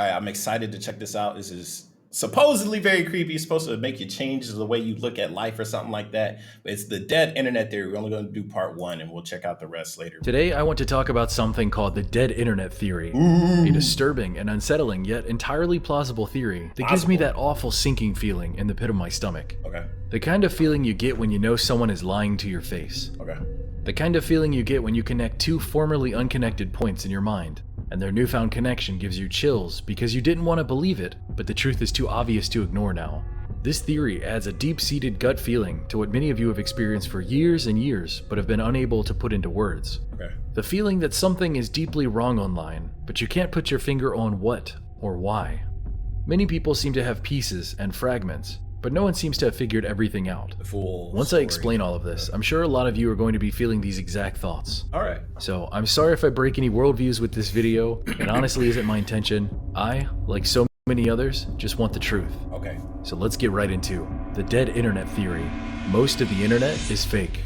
I'm excited to check this out. This is supposedly very creepy. It's supposed to make you change the way you look at life or something like that. But it's the dead internet theory. We're only going to do part 1, and we'll check out the rest later. Today, I want to talk about something called the dead internet theory. A disturbing and unsettling yet entirely plausible theory that gives me that awful sinking feeling in the pit of my stomach. Okay. The kind of feeling you get when you know someone is lying to your face. Okay. The kind of feeling you get when you connect two formerly unconnected points in your mind, and their newfound connection gives you chills because you didn't want to believe it, but the truth is too obvious to ignore now. This theory adds a deep-seated gut feeling to what many of you have experienced for years and years, but have been unable to put into words. Okay. The feeling that something is deeply wrong online, but you can't put your finger on what or why. Many people seem to have pieces and fragments, but no one seems to have figured everything out. The full Once story. I explain all of this, I'm sure a lot of you are going to be feeling these exact thoughts. All right. So I'm sorry if I break any worldviews with this video. It honestly isn't my intention. I, like so many others, just want the truth. Okay. So let's get right into the dead internet theory. Most of the internet is fake.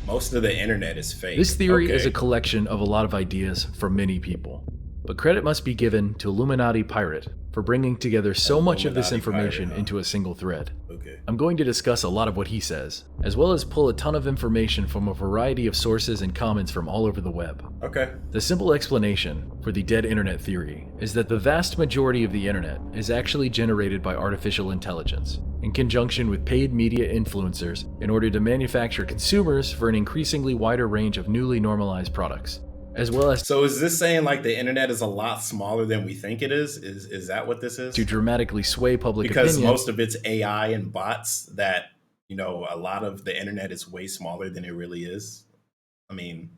Most of the internet is fake. This theory Okay. is a collection of a lot of ideas from many people. But credit must be given to Illuminati Pirate for bringing together so much of this Illuminati information Pirate, huh? into a single thread. Okay. I'm going to discuss a lot of what he says, as well as pull a ton of information from a variety of sources and comments from all over the web. Okay. The simple explanation for the dead internet theory is that the vast majority of the internet is actually generated by artificial intelligence, in conjunction with paid media influencers in order to manufacture consumers for an increasingly wider range of newly normalized products, as well as So is this saying like the internet is a lot smaller than we think it is? Is that what this is? to dramatically sway public Because opinion. most of it's AI and bots that, a lot of the internet is way smaller than it really is. I mean,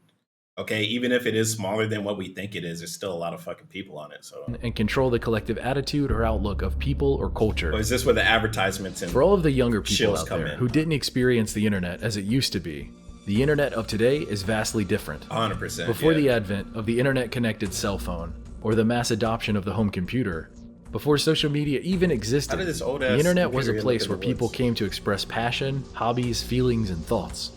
okay, even if it is smaller than what we think it is, there's still a lot of fucking people on it. So and control the collective attitude or outlook of people or culture. is this where the advertisements and For all of the younger people Shills out come there in. who didn't experience the internet as it used to be, the internet of today is vastly different. 100%? Before the advent of the internet-connected cell phone, or the mass adoption of the home computer, before social media even existed, How did this old the ass internet was a computer place look where in the people woods? came to express passion, hobbies, feelings, and thoughts.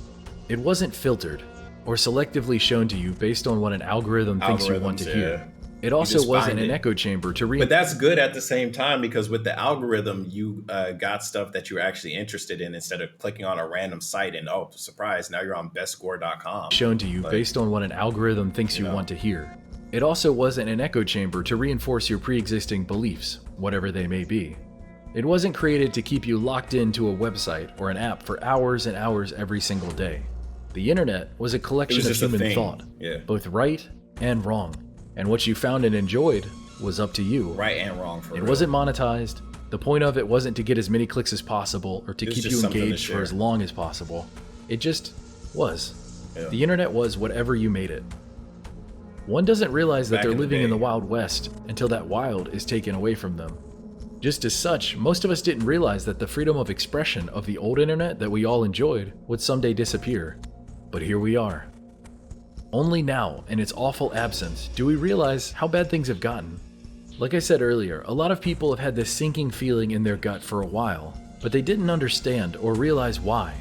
It wasn't filtered, or selectively shown to you based on what an algorithm thinks you want to Algorithms, hear. yeah. It You also just wasn't find an it. echo chamber to But that's good at the same time, because with the algorithm, you got stuff that you're actually interested in instead of clicking on a random site and, oh, surprise, now you're on bestscore.com. shown to you Like, based on what an algorithm thinks you know. want to hear. It also wasn't an echo chamber to reinforce your pre-existing beliefs, whatever they may be. It wasn't created to keep you locked into a website or an app for hours and hours every single day. The internet was a collection of just a human thing. thought, Yeah. both right and wrong. And what you found and enjoyed was up to you. Right and wrong for It real. wasn't monetized. The point of it wasn't to get as many clicks as possible or to It was keep just you something to engaged for share. as long as possible. It just was. Yeah. The internet was whatever you made it. One doesn't realize that Back they're in the living in the day. Wild West until that wild is taken away from them. Just as such, most of us didn't realize that the freedom of expression of the old internet that we all enjoyed would someday disappear. But here we are. Only now, in its awful absence, do we realize how bad things have gotten. Like I said earlier, a lot of people have had this sinking feeling in their gut for a while, but they didn't understand or realize why.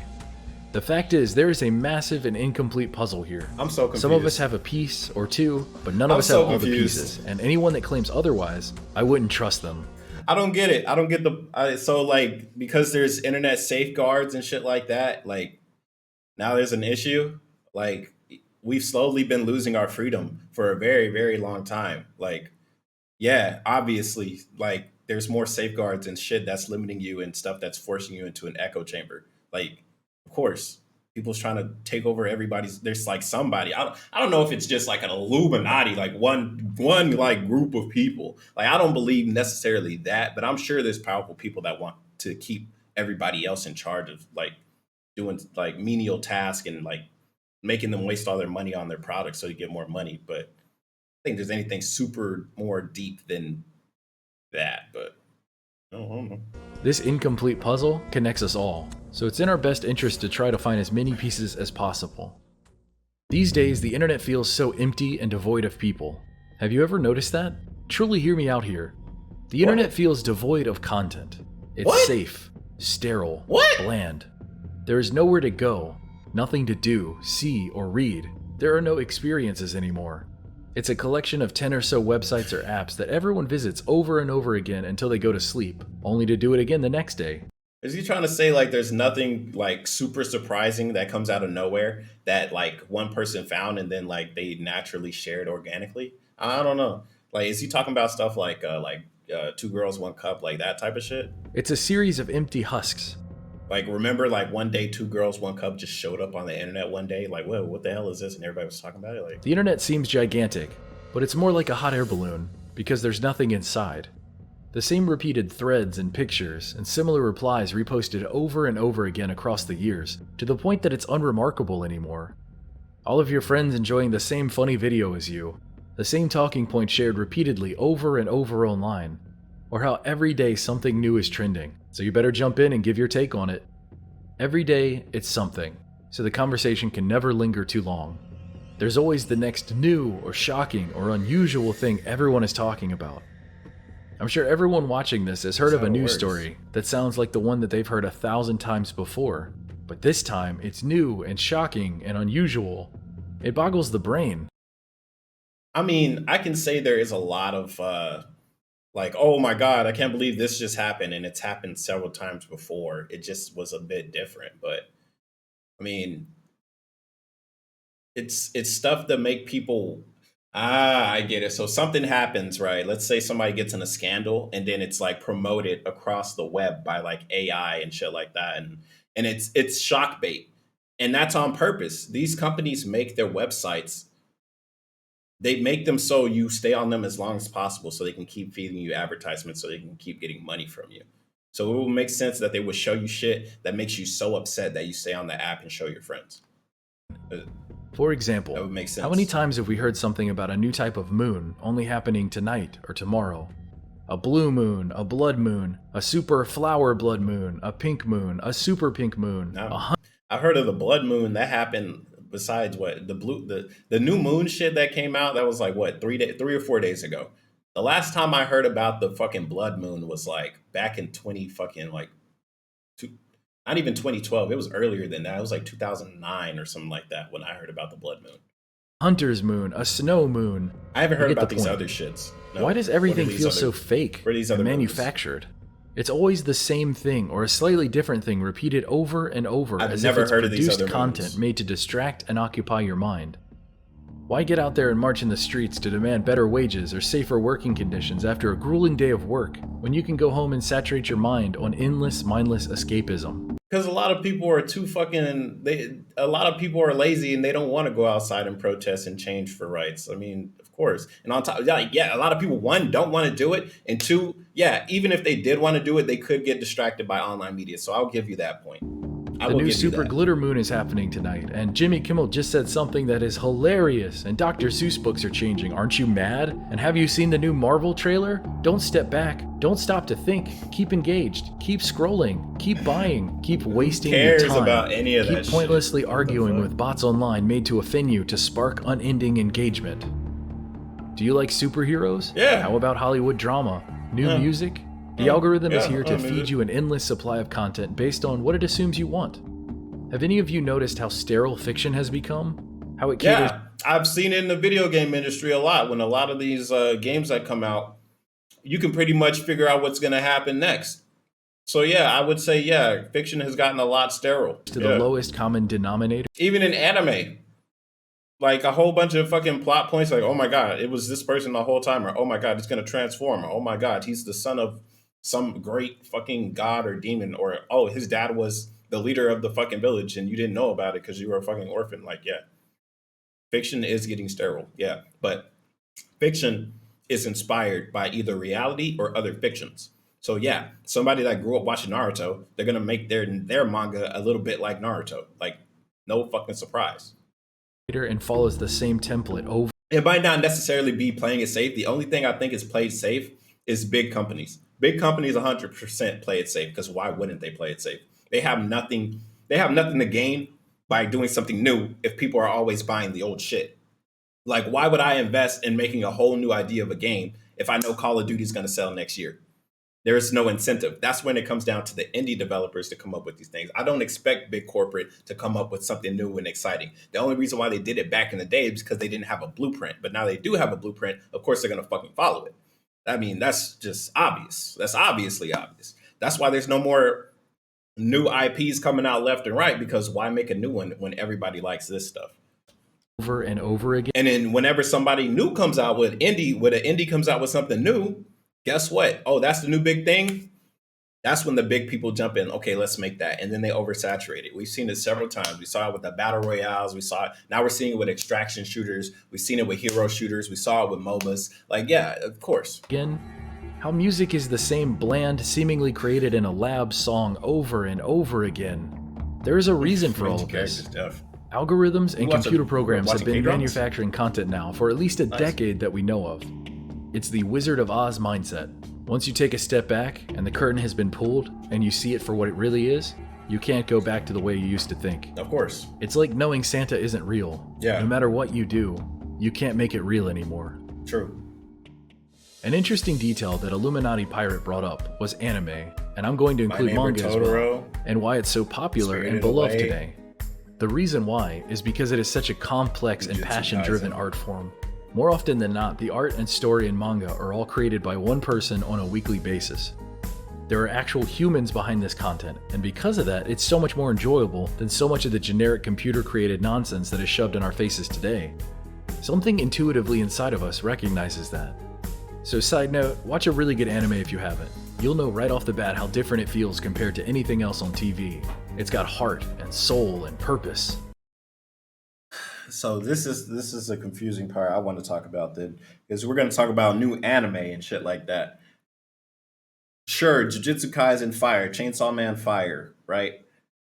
The fact is, there is a massive and incomplete puzzle here. I'm so confused. Some of us have a piece or two, but none of I'm us so have all the confused. pieces, and anyone that claims otherwise, I wouldn't trust them. I don't get it. I don't get so like, because there's internet safeguards and shit like that, like now there's an issue. Like, we've slowly been losing our freedom for a very, very long time. Like, yeah, obviously, like there's more safeguards and shit that's limiting you and stuff that's forcing you into an echo chamber. Like, of course, people's trying to take over everybody's. There's like somebody. I don't know if it's just like an Illuminati, like one like group of people. Like, I don't believe necessarily that, but I'm sure there's powerful people that want to keep everybody else in charge of like doing like menial tasks and like making them waste all their money on their products so you get more money. But I think there's anything super more deep than that. But I don't know. This incomplete puzzle connects us all, so it's in our best interest to try to find as many pieces as possible. These days, the internet feels so empty and devoid of people. Have you ever noticed that? Truly hear me out here. The internet feels devoid of content. It's What? safe, sterile, What? bland. There is nowhere to go, nothing to do, see, or read. There are no experiences anymore. It's a collection of 10 or so websites or apps that everyone visits over and over again until they go to sleep, only to do it again the next day. Is he trying to say like there's nothing like super surprising that comes out of nowhere that like one person found and then like they naturally shared organically? I don't know. Like, is he talking about stuff like two girls one cup, like that type of shit? It's a series of empty husks. Like, remember like one day two girls one cup just showed up on the internet one day, like, whoa, what the hell is this? And everybody was talking about it. Like, The internet seems gigantic, but it's more like a hot air balloon because there's nothing inside. The same repeated threads and pictures and similar replies reposted over and over again across the years, to the point that it's unremarkable anymore. All of your friends enjoying the same funny video as you, the same talking point shared repeatedly over and over online, or how every day something new is trending, so you better jump in and give your take on it. Every day, it's something, so the conversation can never linger too long. There's always the next new or shocking or unusual thing everyone is talking about. I'm sure everyone watching this has heard that's of a how it news works. story that sounds like the one that they've heard 1,000 times before, but this time it's new and shocking and unusual. It boggles the brain. I mean, I can say there is a lot of like, oh my god, I can't believe this just happened, and it's happened several times before. It just was a bit different, but I mean, it's stuff that make people I get it. So something happens, right? Let's say somebody gets in a scandal and then it's like promoted across the web by like AI and shit like that. And it's shock bait. And that's on purpose. These companies make their websites, they make them so you stay on them as long as possible so they can keep feeding you advertisements so they can keep getting money from you. So it will make sense that they would show you shit that makes you so upset that you stay on the app and show your friends. Uh, For That example, would make how many sense. times have we heard something about a new type of moon only happening tonight or tomorrow? A blue moon, a blood moon, a super flower blood moon, a pink moon, a super pink moon, No. a I've heard of the blood moon that happened besides what the new moon shit that came out that was like what 3 or 4 days ago. The last time I heard about the fucking blood moon was like back in 20 fucking like two, not even 2012. It was earlier than that. It was like 2009 or something like that when I heard about the blood moon. hunter's moon, a snow moon. I haven't You heard get the about these point. other shits. Why No. does What are everything these feel other so fake what are these and other moons? manufactured? It's always the same thing or a slightly different thing repeated over and over I've as if never it's heard of these produced other content moons. made to distract and occupy your mind. Why get out there and march in the streets to demand better wages or safer working conditions after a grueling day of work when you can go home and saturate your mind on endless, mindless escapism? Because a lot of people are too fucking they a lot of people are lazy and they don't want to go outside and protest and change for rights. I mean, of course. And on top, yeah, a lot of people, one, don't want to do it, and two, yeah, even if they did want to do it, they could get distracted by online media. So I'll give you that point. I The will new give you Super that. Glitter Moon is happening tonight, and Jimmy Kimmel just said something that is hilarious, and Dr. Seuss books are changing. Aren't you mad? And have you seen the new Marvel trailer? Don't step back. Don't stop to think. Keep engaged. Keep scrolling. Keep buying. Keep wasting your Cares time. about any of Keep that shit? pointlessly What the arguing fuck? with bots online made to offend you to spark unending engagement. Do you like superheroes? Yeah. How about Hollywood drama? New Yeah. music? The Yeah. algorithm is Yeah. here to I mean, feed you an endless supply of content based on what it assumes you want. Have any of you noticed how sterile fiction has become? How it caters Yeah, I've seen it in the video game industry a lot. When a lot of these games that come out, you can pretty much figure out what's going to happen next. So yeah, I would say yeah, fiction has gotten a lot sterile. to the Yeah, lowest common denominator? even in anime, like a whole bunch of fucking plot points, like oh my god, it was this person the whole time, or oh my god, it's going to transform, or oh my god, he's the son of some great fucking god or demon, or oh his dad was the leader of the fucking village and you didn't know about it because you were a fucking orphan. Like yeah, fiction is getting sterile. Yeah, but fiction is inspired by either reality or other fictions. So yeah, somebody that grew up watching Naruto, they're gonna make their manga a little bit like Naruto. Like no fucking surprise. And follows the same template over It might not necessarily be playing it safe. The only thing I think is played safe is big companies. Big companies 100% play it safe because why wouldn't they play it safe? They have nothing. They have nothing to gain by doing something new if people are always buying the old shit. Like, why would I invest in making a whole new idea of a game if I know Call of Duty is going to sell next year? There's no incentive. That's when it comes down to the indie developers to come up with these things. I don't expect big corporate to come up with something new and exciting. The only reason why they did it back in the day is because they didn't have a blueprint. But now they do have a blueprint. Of course, they're going to fucking follow it. I mean, that's just obvious. That's obviously obvious. That's why there's no more new IPs coming out left and right, because why make a new one when everybody likes this stuff? Over and over again. And then whenever somebody new comes out with indie, when an indie comes out with something new, guess what? Oh, that's the new big thing. That's when the big people jump in. Okay, let's make that, and then they oversaturate it. We've seen it several times. We saw it with the battle royales. We saw it. Now we're seeing it with extraction shooters. We've seen it with hero shooters. We saw it with MOBAs. Like, yeah, of course. Again, how music is the same bland, seemingly created in a lab song over and over again. There is a reason for all of this. Algorithms and computer programs have been manufacturing content now for at least a decade that we know of. It's the Wizard of Oz mindset. Once you take a step back and the curtain has been pulled and you see it for what it really is, you can't go back to the way you used to think. Of course. It's like knowing Santa isn't real. Yeah. No matter what you do, you can't make it real anymore. True. An interesting detail that Illuminati Pirate brought up was anime, and I'm going to include manga as well, and why it's so popular and beloved today. The reason why is because it is such a complex and passion-driven art form. More often than not, the art and story in manga are all created by one person on a weekly basis. There are actual humans behind this content, and because of that, it's so much more enjoyable than so much of the generic computer-created nonsense that is shoved in our faces today. Something intuitively inside of us recognizes that. So side note, watch a really good anime if you haven't. You'll know right off the bat how different it feels compared to anything else on TV. It's got heart and soul and purpose. So this is a confusing part I want to talk about then, because we're going to talk about new anime and shit like that. Sure, Jujutsu Kaisen Fire, Chainsaw Man Fire, right?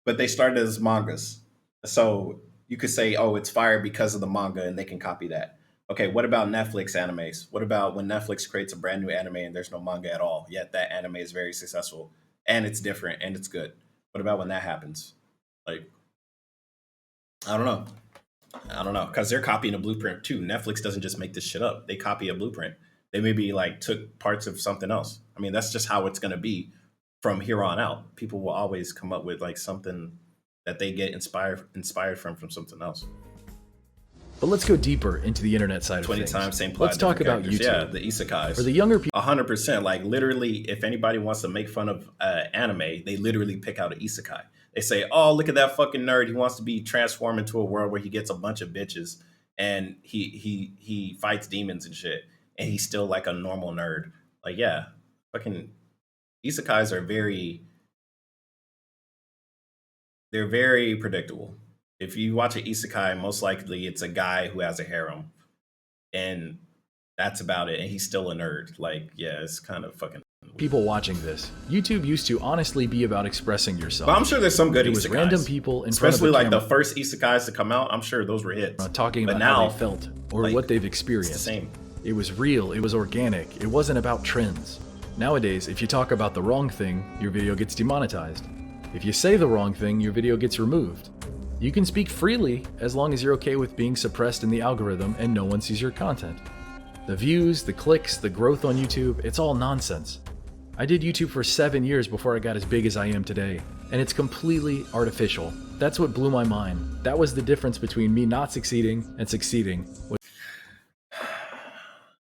But they started as mangas. So you could say, oh, it's fire because of the manga and they can copy that. Okay, what about Netflix animes? What about when Netflix creates a brand new anime and there's no manga at all, yet that anime is very successful and it's different and it's good? What about when that happens? Like, I don't know. Because they're copying a blueprint too. Netflix doesn't just make this shit up. They copy a blueprint. They maybe like took parts of something else. I mean, that's just how it's going to be from here on out. People will always come up with like something that they get inspired from something else. But let's go deeper into the internet side of things. 20 times, same plot. Let's talk about YouTube. Yeah, the isekais. For the younger people, 100%. Like literally, if anybody wants to make fun of anime, they literally pick out an isekai. They say, "Oh, look at that fucking nerd. He wants to be transformed into a world where he gets a bunch of bitches and he fights demons and shit, and he's still like a normal nerd." Like, yeah, fucking isekais are they're very predictable. If you watch an isekai, most likely it's a guy who has a harem, and that's about it. And he's still a nerd. Like, yeah, it's kind of fucking. People watching this, YouTube used to honestly be about expressing yourself. But I'm sure there's some good isekais. It was random people in front of especially like the first isekais to come out. I'm sure those were hits. Talking about how they felt or like, what they've experienced. It's the same. It was real. It was organic. It wasn't about trends. Nowadays, if you talk about the wrong thing, your video gets demonetized. If you say the wrong thing, your video gets removed. You can speak freely as long as you're okay with being suppressed in the algorithm and no one sees your content. The views, the clicks, the growth on YouTube, it's all nonsense. I did YouTube for 7 years before I got as big as I am today, and it's completely artificial. That's what blew my mind. That was the difference between me not succeeding and succeeding.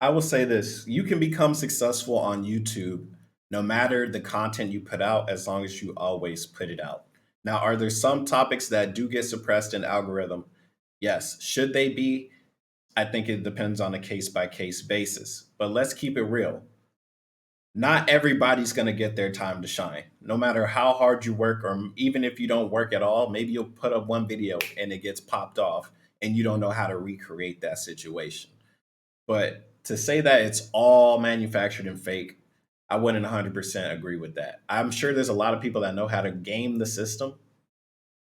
I will say this, you can become successful on YouTube no matter the content you put out, as long as you always put it out. Now, are there some topics that do get suppressed in algorithm? Yes. Should they be? I think it depends on a case-by-case basis. But let's keep it real. Not everybody's going to get their time to shine. No matter how hard you work, or even if you don't work at all, maybe you'll put up one video and it gets popped off and you don't know how to recreate that situation. But to say that it's all manufactured and fake, I wouldn't 100% agree with that. I'm sure there's a lot of people that know how to game the system,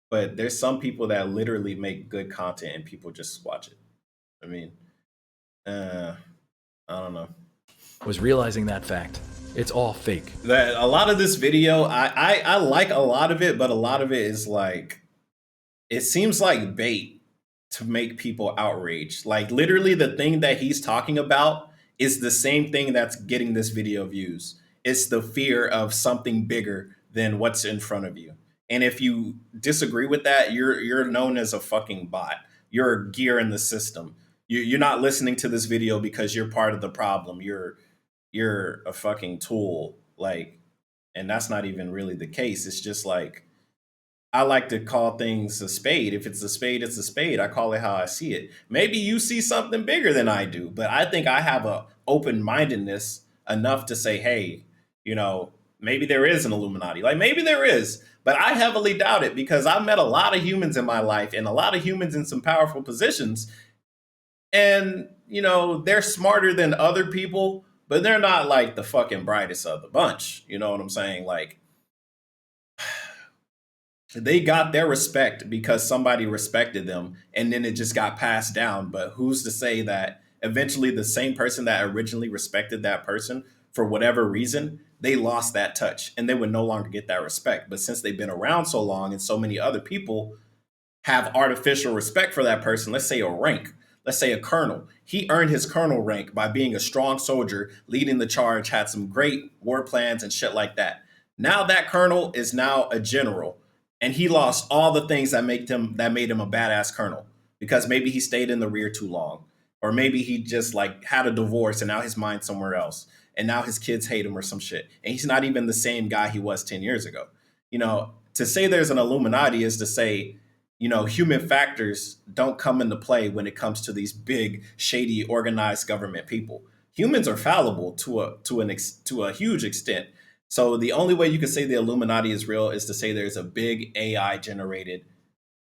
but there's some people that literally make good content and people just watch it. I mean, I don't know. Was realizing that fact. It's all fake. That a lot of this video, I like a lot of it, but a lot of it is like, it seems like bait to make people outraged. Like literally the thing that he's talking about is the same thing that's getting this video views. It's the fear of something bigger than what's in front of you. And if you disagree with that, you're known as a fucking bot. You're a gear in the system. You're not listening to this video because you're part of the problem. You're a fucking tool. Like, and that's not even really the case. It's just like I like to call things a spade. If it's a spade, it's a spade. I call it how I see it. Maybe you see something bigger than I do, but I think I have a open mindedness enough to say, hey, you know, maybe there is an Illuminati. Like maybe there is, but I heavily doubt it because I've met a lot of humans in my life and a lot of humans in some powerful positions, and you know they're smarter than other people, but they're not like the fucking brightest of the bunch. You know what I'm saying? Like they got their respect because somebody respected them and then it just got passed down. But who's to say that eventually the same person that originally respected that person for whatever reason, they lost that touch and they would no longer get that respect. But since they've been around so long and so many other people have artificial respect for that person, let's say a rank, let's say a colonel. He earned his colonel rank by being a strong soldier, leading the charge, had some great war plans and shit like that. Now that colonel is now a general, and he lost all the things that made him a badass colonel because maybe he stayed in the rear too long, or maybe he just like had a divorce and now his mind's somewhere else, and now his kids hate him or some shit, and he's not even the same guy he was 10 years ago. You know, to say there's an Illuminati is to say human factors don't come into play when it comes to these big, shady, organized government people. Humans are fallible to a huge extent. So the only way you can say the Illuminati is real is to say there's a big AI generated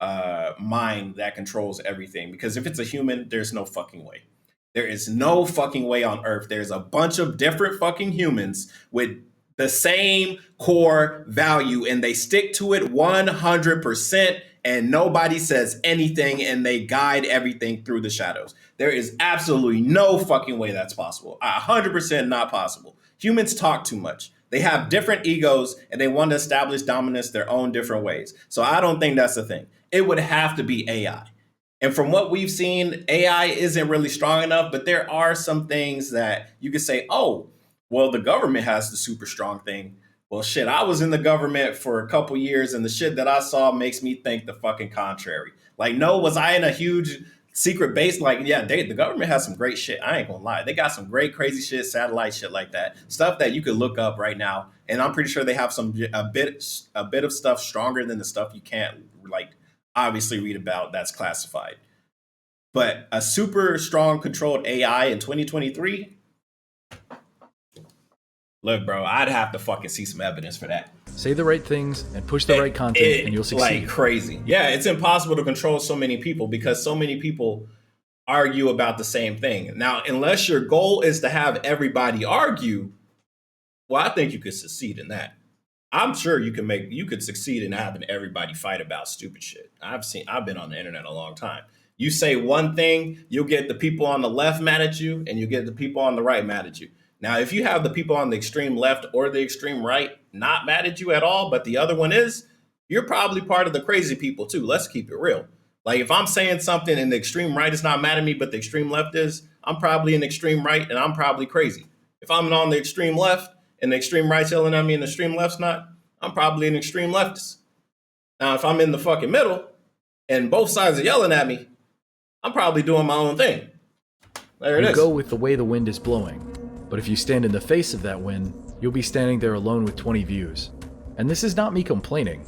mind that controls everything. Because if it's a human, there's no fucking way. There is no fucking way on Earth. There's a bunch of different fucking humans with the same core value and they stick to it 100%, and nobody says anything and they guide everything through the shadows. There is absolutely no fucking way that's possible. 100% not possible. Humans talk too much. They have different egos and they want to establish dominance their own different ways. So I don't think that's the thing. It would have to be AI. And from what we've seen, AI isn't really strong enough, but there are some things that you could say, oh, well, the government has the super strong thing. Well, shit, I was in the government for a couple years, and the shit that I saw makes me think the fucking contrary. Like, no, was I in a huge secret base? Like, yeah, the government has some great shit. I ain't gonna lie, they got some great crazy shit, satellite shit like that, stuff that you could look up right now. And I'm pretty sure they have a bit of stuff stronger than the stuff you can't like obviously read about that's classified. But a super strong controlled AI in 2023. Look, bro, I'd have to fucking see some evidence for that. Say the right things and push the right content, and you'll succeed. Like crazy. Yeah, it's impossible to control so many people because so many people argue about the same thing. Now, unless your goal is to have everybody argue, well, I think you could succeed in that. I'm sure you could succeed in having everybody fight about stupid shit. I've been on the internet a long time. You say one thing, you'll get the people on the left mad at you, and you get the people on the right mad at you. Now, if you have the people on the extreme left or the extreme right not mad at you at all, but the other one is, you're probably part of the crazy people too. Let's keep it real. Like if I'm saying something and the extreme right is not mad at me, but the extreme left is, I'm probably an extreme right and I'm probably crazy. If I'm on the extreme left and the extreme right's yelling at me and the extreme left's not, I'm probably an extreme leftist. Now, if I'm in the fucking middle and both sides are yelling at me, I'm probably doing my own thing. There it is. You go with the way the wind is blowing. But if you stand in the face of that wind, you'll be standing there alone with 20 views. And this is not me complaining.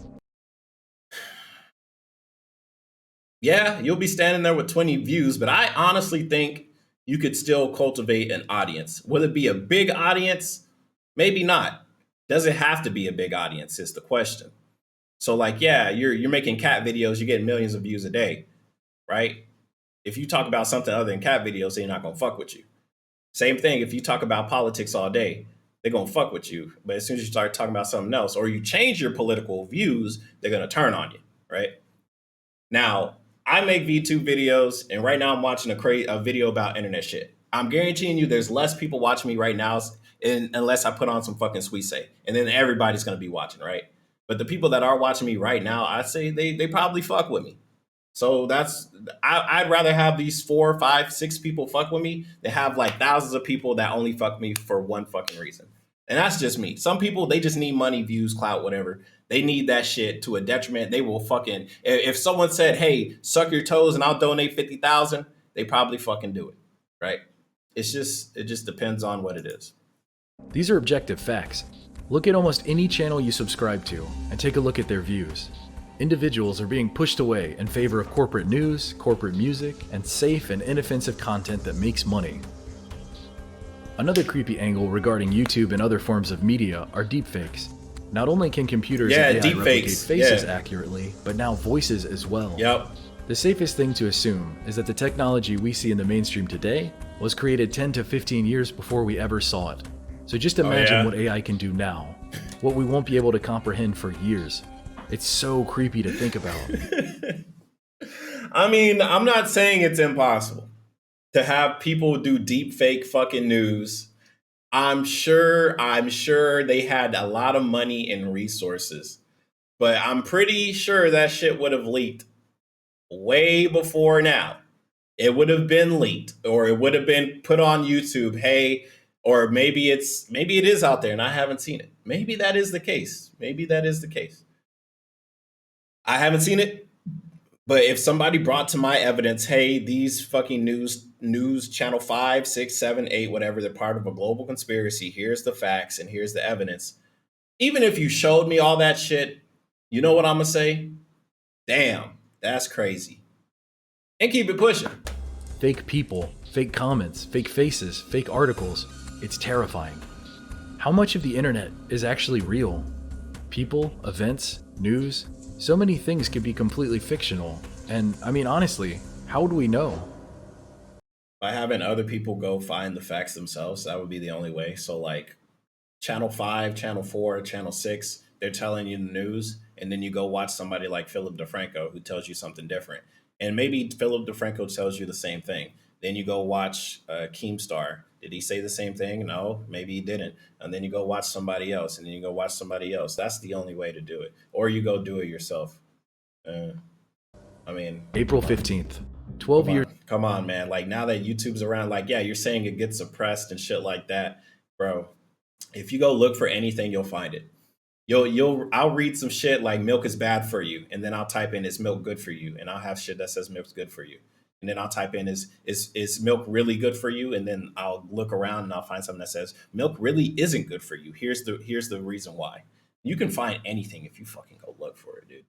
Yeah, you'll be standing there with 20 views, but I honestly think you could still cultivate an audience. Will it be a big audience? Maybe not. Does it have to be a big audience is the question. So like, yeah, you're making cat videos, you get millions of views a day, right? If you talk about something other than cat videos, they're not gonna fuck with you. Same thing if you talk about politics all day, they're gonna fuck with you. But as soon as you start talking about something else or you change your political views, they're gonna turn on you, right? Now, I make VTube videos, and right now I'm watching a video about internet shit. I'm guaranteeing you there's less people watching me right now unless I put on some fucking sweet say. And then everybody's gonna be watching, right? But the people that are watching me right now, I say they probably fuck with me. So I'd rather have these 4, 5, 6 people fuck with me than have like thousands of people that only fuck me for one fucking reason. And that's just me. Some people, they just need money, views, clout, whatever. They need that shit to a detriment. They will fucking, if someone said, hey, suck your toes and I'll donate 50,000, they probably fucking do it. Right? It just depends on what it is. These are objective facts. Look at almost any channel you subscribe to and take a look at their views. Individuals are being pushed away in favor of corporate news, corporate music, and safe and inoffensive content that makes money. Another creepy angle regarding YouTube and other forms of media are deepfakes. Not only can computers and AI replicate faces accurately, but now voices as well. Yep. The safest thing to assume is that the technology we see in the mainstream today was created 10 to 15 years before we ever saw it. So just imagine what AI can do now, what we won't be able to comprehend for years. It's so creepy to think about. I mean, I'm not saying it's impossible to have people do deep fake fucking news. I'm sure they had a lot of money and resources, but I'm pretty sure that shit would have leaked way before now. It would have been leaked, or it would have been put on YouTube. Hey, or maybe it is out there and I haven't seen it. Maybe that is the case. Maybe that is the case. I haven't seen it, but if somebody brought to my evidence, hey, these fucking news channel 5, 6, 7, 8, whatever, they're part of a global conspiracy. Here's the facts and here's the evidence. Even if you showed me all that shit, you know what I'm gonna say? Damn, that's crazy. And keep it pushing. Fake people, fake comments, fake faces, fake articles. It's terrifying. How much of the internet is actually real? People, events, news, so many things could be completely fictional. And I mean, honestly, how would we know? By having other people go find the facts themselves, that would be the only way. So like Channel 5, Channel 4, Channel 6, they're telling you the news, and then you go watch somebody like Philip DeFranco who tells you something different. And maybe Philip DeFranco tells you the same thing. Then you go watch Keemstar. Did he say the same thing? No, maybe he didn't. And then you go watch somebody else, and then you go watch somebody else. That's the only way to do it. Or you go do it yourself. I mean, April 15th, 12 years. Come on, man. Like now that YouTube's around, like, yeah, you're saying it gets suppressed and shit like that. Bro, if you go look for anything, you'll find it. I'll read some shit like milk is bad for you, and then I'll type in is milk good for you, and I'll have shit that says milk's good for you, and then I'll type in is milk really good for you, and then I'll look around and I'll find something that says milk really isn't good for you. Here's the reason why. You can find anything if you fucking go look for it, dude.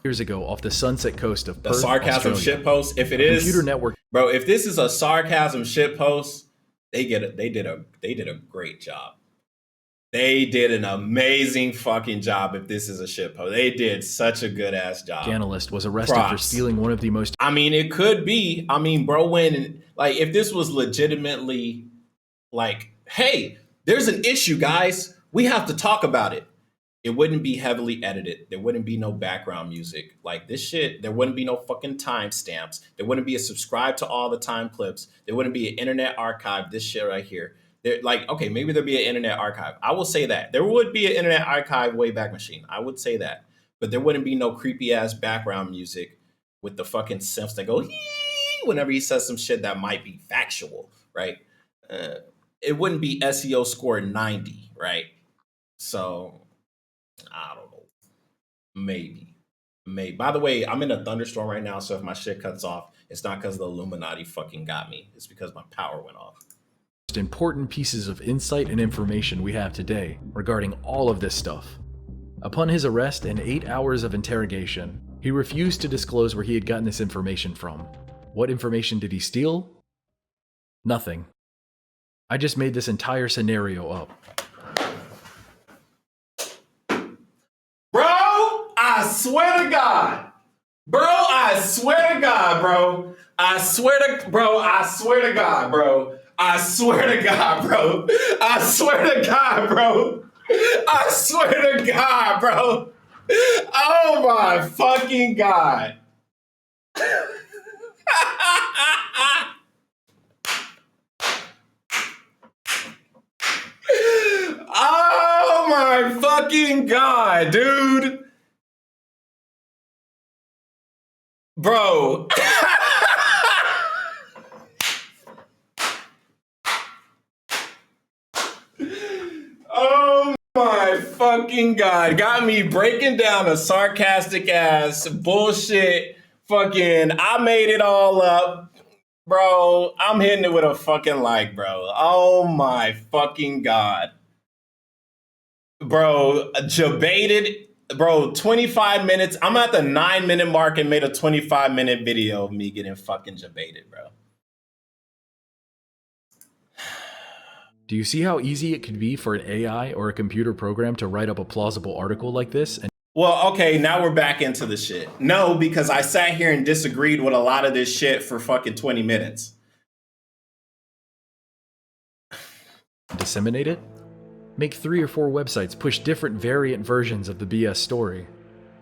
Years ago, off the sunset coast of Perth, the sarcasm Australia, shitpost. If it is computer network, bro, if this is a sarcasm shitpost, they did a great job. They did an amazing fucking job. If this is a shitpost, they did such a good ass job. Journalist was arrested for stealing one of the most. I mean, it could be. I mean, bro, when like if this was legitimately like, hey, there's an issue, guys. We have to talk about it. It wouldn't be heavily edited. There wouldn't be no background music. Like this shit, there wouldn't be no fucking timestamps. There wouldn't be a subscribe to all the time clips. There wouldn't be an internet archive. This shit right here. There, like, okay, maybe there'd be an internet archive. I will say that. There would be an internet archive Wayback Machine. I would say that. But there wouldn't be no creepy ass background music with the fucking synths that go whenever he says some shit that might be factual, right? It wouldn't be SEO score 90, right? So I don't know. Maybe. By the way, I'm in a thunderstorm right now, so if my shit cuts off, it's not because the Illuminati fucking got me. It's because my power went off. Most important pieces of insight and information we have today regarding all of this stuff. Upon his arrest and 8 hours of interrogation, he refused to disclose where he had gotten this information from. What information did he steal? Nothing. I just made this entire scenario up. I swear to God. Bro, I swear to God, bro. I swear to God, bro. I swear to God, bro. I swear to God, bro. I swear to God, bro. Oh my fucking God. Oh my fucking God, dude. Bro. Oh fucking God. Got me breaking down a sarcastic ass bullshit. Fucking, I made it all up. Bro, I'm hitting it with a fucking like, bro. Oh my fucking God. Bro, debated. Bro, 25 minutes. I'm at the 9-minute mark and made a 25-minute video of me getting fucking debated, bro. Do you see how easy it could be for an AI or a computer program to write up a plausible article like this? And Well, okay, now we're back into the shit. No, because I sat here and disagreed with a lot of this shit for fucking 20 minutes. disseminate it? Make 3 or 4 websites push different variant versions of the BS story.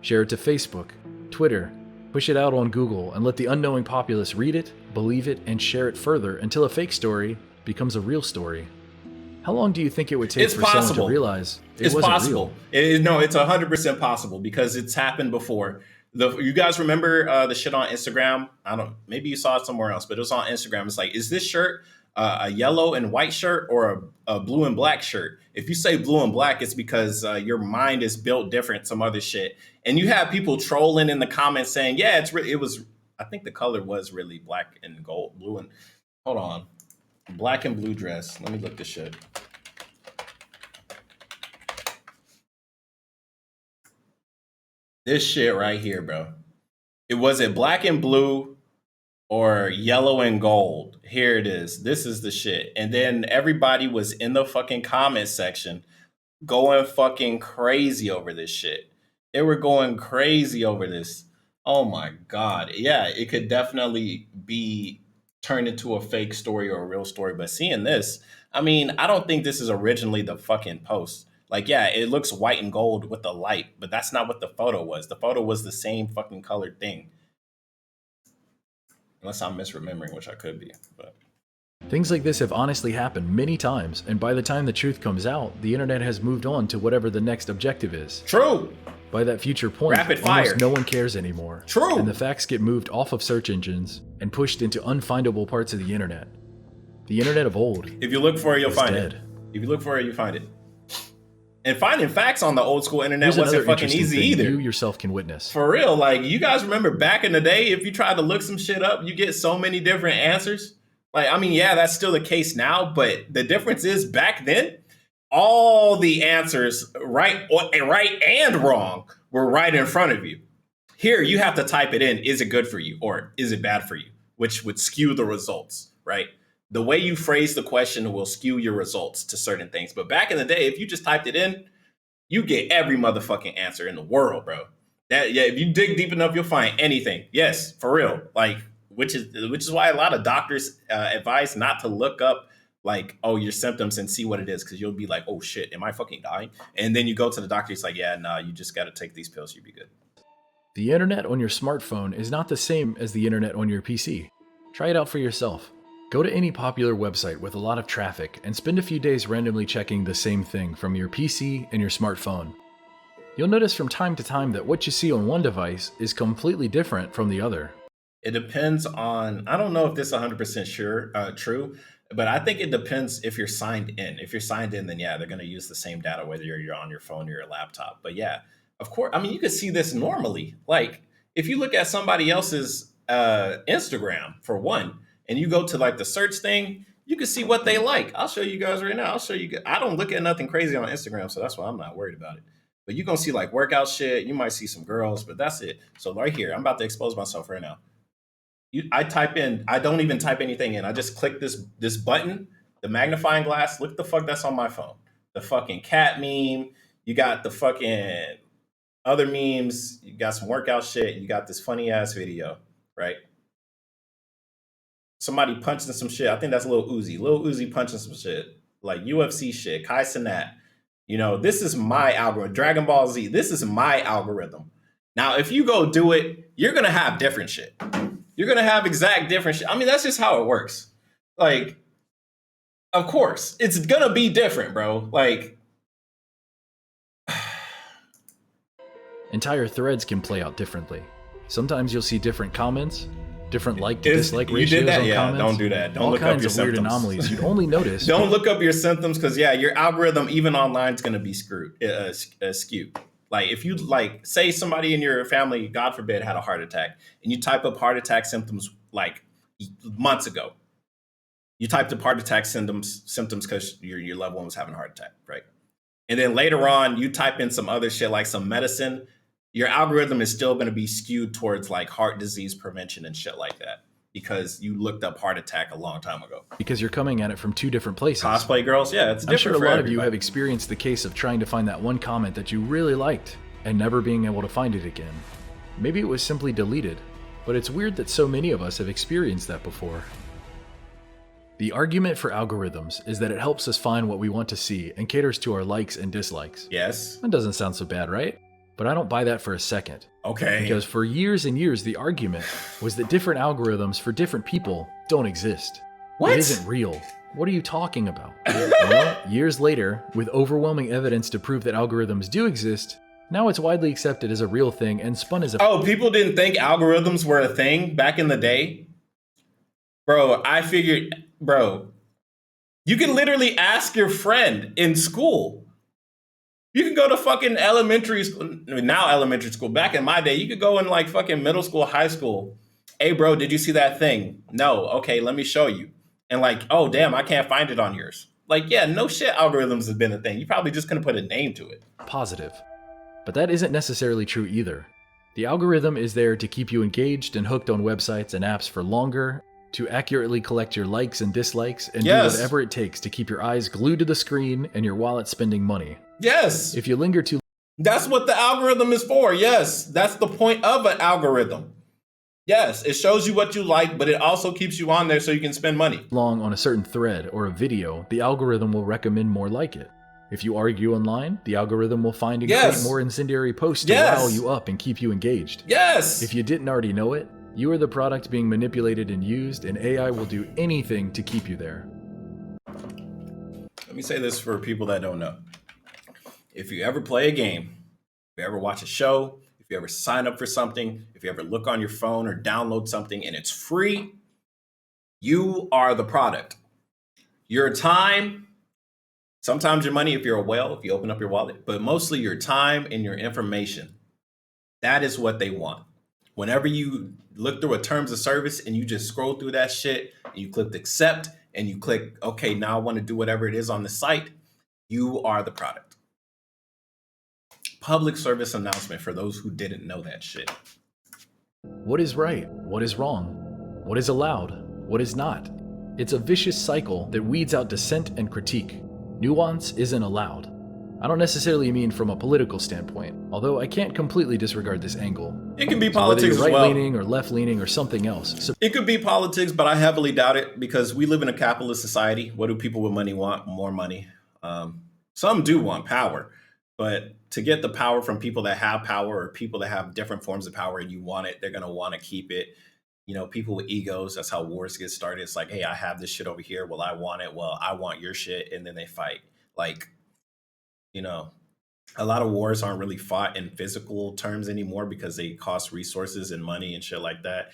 Share it to Facebook, Twitter, push it out on Google, and let the unknowing populace read it, believe it, and share it further until a fake story becomes a real story. How long do you think it would take for someone to realize it wasn't possible. real? No, it's 100% possible because it's happened before. You guys remember the shit on Instagram? Maybe you saw it somewhere else, but it was on Instagram. It's like, is this shirt a yellow and white shirt or a blue and black shirt? If you say blue and black, it's because your mind is built different, some other shit. And you have people trolling in the comments saying, yeah, I think the color was really black and gold, blue and, hold on. Black and blue dress. Let me look this shit. This shit right here, bro. Was it black and blue or yellow and gold? Here it is. This is the shit. And then everybody was in the fucking comment section going fucking crazy over this shit. They were going crazy over this. Oh my God. Yeah, it could definitely be turned into a fake story or a real story. But seeing this, I mean, I don't think this is originally the fucking post. Like, yeah, it looks white and gold with the light, but that's not what the photo was. The photo was the same fucking colored thing. Unless I'm misremembering, which I could be. But Things like this have honestly happened many times, and by the time the truth comes out, the internet has moved on to whatever the next objective is. True. By that future point, Rapid fire. almost no one cares anymore. True. And the facts get moved off of search engines and pushed into unfindable parts of the internet. The internet of old. If you look for it, you'll find dead. it. If you look for it, you find it. And finding facts on the old school internet Here's wasn't another fucking interesting easy thing either. You yourself can witness. For real, like, you guys remember back in the day, if you tried to look some shit up, you get so many different answers. Like, I mean, yeah, that's still the case now, but the difference is back then, all the answers, right and wrong, were right in front of you. Here, you have to type it in. Is it good for you or is it bad for you? Which would skew the results, right? The way you phrase the question will skew your results to certain things. But back in the day, if you just typed it in, you get every motherfucking answer in the world, bro. If you dig deep enough, you'll find anything. Yes, for real. Like, which is why a lot of doctors advise not to look up like, oh, your symptoms and see what it is, because you'll be like, oh shit, am I fucking dying? And then you go to the doctor, it's like, yeah, nah, you just got to take these pills, you'll be good. The internet on your smartphone is not the same as the internet on your PC. Try it out for yourself. Go to any popular website with a lot of traffic and spend a few days randomly checking the same thing from your PC and your smartphone. You'll notice from time to time that what you see on one device is completely different from the other. It depends on, I don't know if this is 100% true, but I think it depends if you're signed in. If you're signed in, then yeah, they're going to use the same data, whether you're on your phone or your laptop. But yeah, of course, I mean, you could see this normally. Like, if you look at somebody else's Instagram, for one, and you go to like the search thing, you can see what they like. I'll show you guys right now. I'll show you. I don't look at nothing crazy on Instagram, so that's why I'm not worried about it. But you're going to see like workout shit. You might see some girls, but that's it. So right here, I'm about to expose myself right now. I type in, I don't even type anything in. I just click this button, the magnifying glass. Look the fuck that's on my phone. The fucking cat meme. You got the fucking other memes. You got some workout shit. You got this funny ass video, right? Somebody punching some shit. I think that's Lil Uzi. Lil Uzi punching some shit. Like UFC shit. Kai Cenat. You know, this is my algorithm. Dragon Ball Z. This is my algorithm. Now, if you go do it, you're going to have different shit. You're going to have exact different shit. I mean, that's just how it works. Like, of course, it's going to be different, bro. Like, entire threads can play out differently. Sometimes you'll see different comments, different like to dislike You ratios did that? on Yeah, comments. don't do that. Don't all look up kinds your of weird symptoms. anomalies you'd only notice. Don't look up your symptoms because your algorithm even online is going to be skewed. Like if you like say somebody in your family, God forbid, had a heart attack, and you type up heart attack symptoms like months ago. You typed up heart attack symptoms because your loved one was having a heart attack, right? And then later on, you type in some other shit like some medicine. Your algorithm is still going to be skewed towards like heart disease prevention and shit like that because you looked up heart attack a long time ago. Because you're coming at it from two different places. Cosplay girls, yeah, it's different. I'm sure a for lot everybody. of you have experienced the case of trying to find that one comment that you really liked and never being able to find it again. Maybe it was simply deleted, but it's weird that so many of us have experienced that before. The argument for algorithms is that it helps us find what we want to see and caters to our likes and dislikes. Yes. That doesn't sound so bad, right? But I don't buy that for a second. Okay. Because for years and years, the argument was that different algorithms for different people don't exist. What? It isn't real. What are you talking about? Well, years later, with overwhelming evidence to prove that algorithms do exist, now it's widely accepted as a real thing and spun as a... Oh, people didn't think algorithms were a thing back in the day? Bro, I figured, you can literally ask your friend in school. You can go to fucking elementary school, now elementary school. Back in my day, you could go in like fucking middle school, high school. Hey, bro, did you see that thing? No. Okay, let me show you. And like, oh, damn, I can't find it on yours. Like, yeah, no shit, algorithms have been a thing. You probably just couldn't put a name to it. Positive. But that isn't necessarily true either. The algorithm is there to keep you engaged and hooked on websites and apps for longer, to accurately collect your likes and dislikes, and do whatever it takes to keep your eyes glued to the screen and your wallet spending money. Yes. If you linger too... That's what the algorithm is for. Yes. That's the point of an algorithm. Yes. It shows you what you like, but it also keeps you on there so you can spend money. Long on a certain thread or a video, the algorithm will recommend more like it. If you argue online, the algorithm will find and create more incendiary posts to rile you up and keep you engaged. Yes. If you didn't already know it, you are the product being manipulated and used, and AI will do anything to keep you there. Let me say this for people that don't know. If you ever play a game, if you ever watch a show, if you ever sign up for something, if you ever look on your phone or download something and it's free, you are the product. Your time, sometimes your money if you're a whale, if you open up your wallet, but mostly your time and your information. That is what they want. Whenever you look through a terms of service and you just scroll through that shit and you click accept and you click, okay, now I want to do whatever it is on the site, you are the product. Public service announcement for those who didn't know that shit. What is right? What is wrong? What is allowed? What is not? It's a vicious cycle that weeds out dissent and critique. Nuance isn't allowed. I don't necessarily mean from a political standpoint, although I can't completely disregard this angle. It can be So politics whether as you're well. right-leaning or left-leaning or something else. So It could be politics, but I heavily doubt it because we live in a capitalist society. What do people with money want? More money. Some do want power, but to get the power from people that have power or people that have different forms of power and you want it, they're going to want to keep it. You know, people with egos, that's how wars get started. It's like, hey, I have this shit over here. Well, I want it. Well, I want your shit. And then they fight. Like, you know, a lot of wars aren't really fought in physical terms anymore because they cost resources and money and shit like that.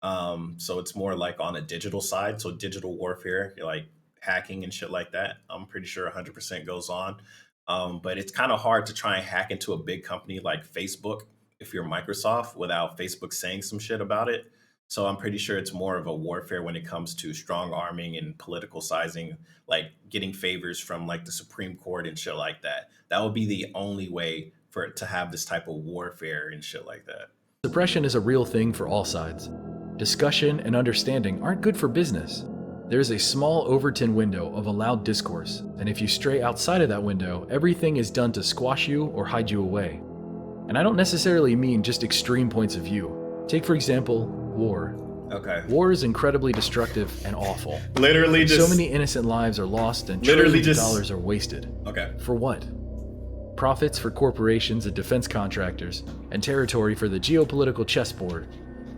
So it's more like on a digital side. So digital warfare, like hacking and shit like that, I'm pretty sure 100% goes on. But it's kind of hard to try and hack into a big company like Facebook if you're Microsoft without Facebook saying some shit about it. So I'm pretty sure it's more of a warfare when it comes to strong arming and political sizing, like getting favors from like the Supreme Court and shit like that. That would be the only way for it to have this type of warfare and shit like that. suppression is a real thing for all sides. Discussion and understanding aren't good for business. There's a small Overton window of allowed discourse, and if you stray outside of that window, everything is done to squash you or hide you away. And I don't necessarily mean just extreme points of view. Take, for example, war. Okay. War is incredibly destructive and awful. Literally just... So many innocent lives are lost and Literally trillions of just- dollars are wasted. Okay. For what? Profits for corporations and defense contractors, and territory for the geopolitical chessboard,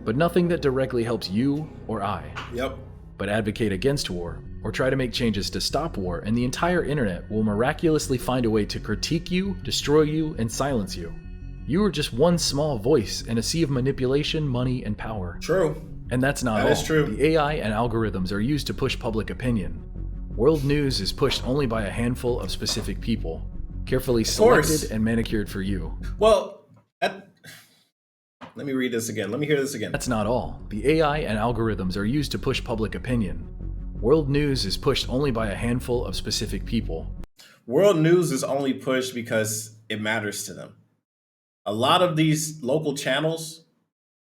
but nothing that directly helps you or I. Yep. But advocate against war, or try to make changes to stop war, and the entire internet will miraculously find a way to critique you, destroy you, and silence you. You are just one small voice in a sea of manipulation, money, and power. True. And that's not That is all. true. The AI and algorithms are used to push public opinion. World news is pushed only by a handful of specific people, carefully Of selected course. and manicured for you. Well, that, let me read this again. Let me hear this again. That's not all. The AI and algorithms are used to push public opinion. World news is pushed only by a handful of specific people. World news is only pushed because it matters to them. A lot of these local channels,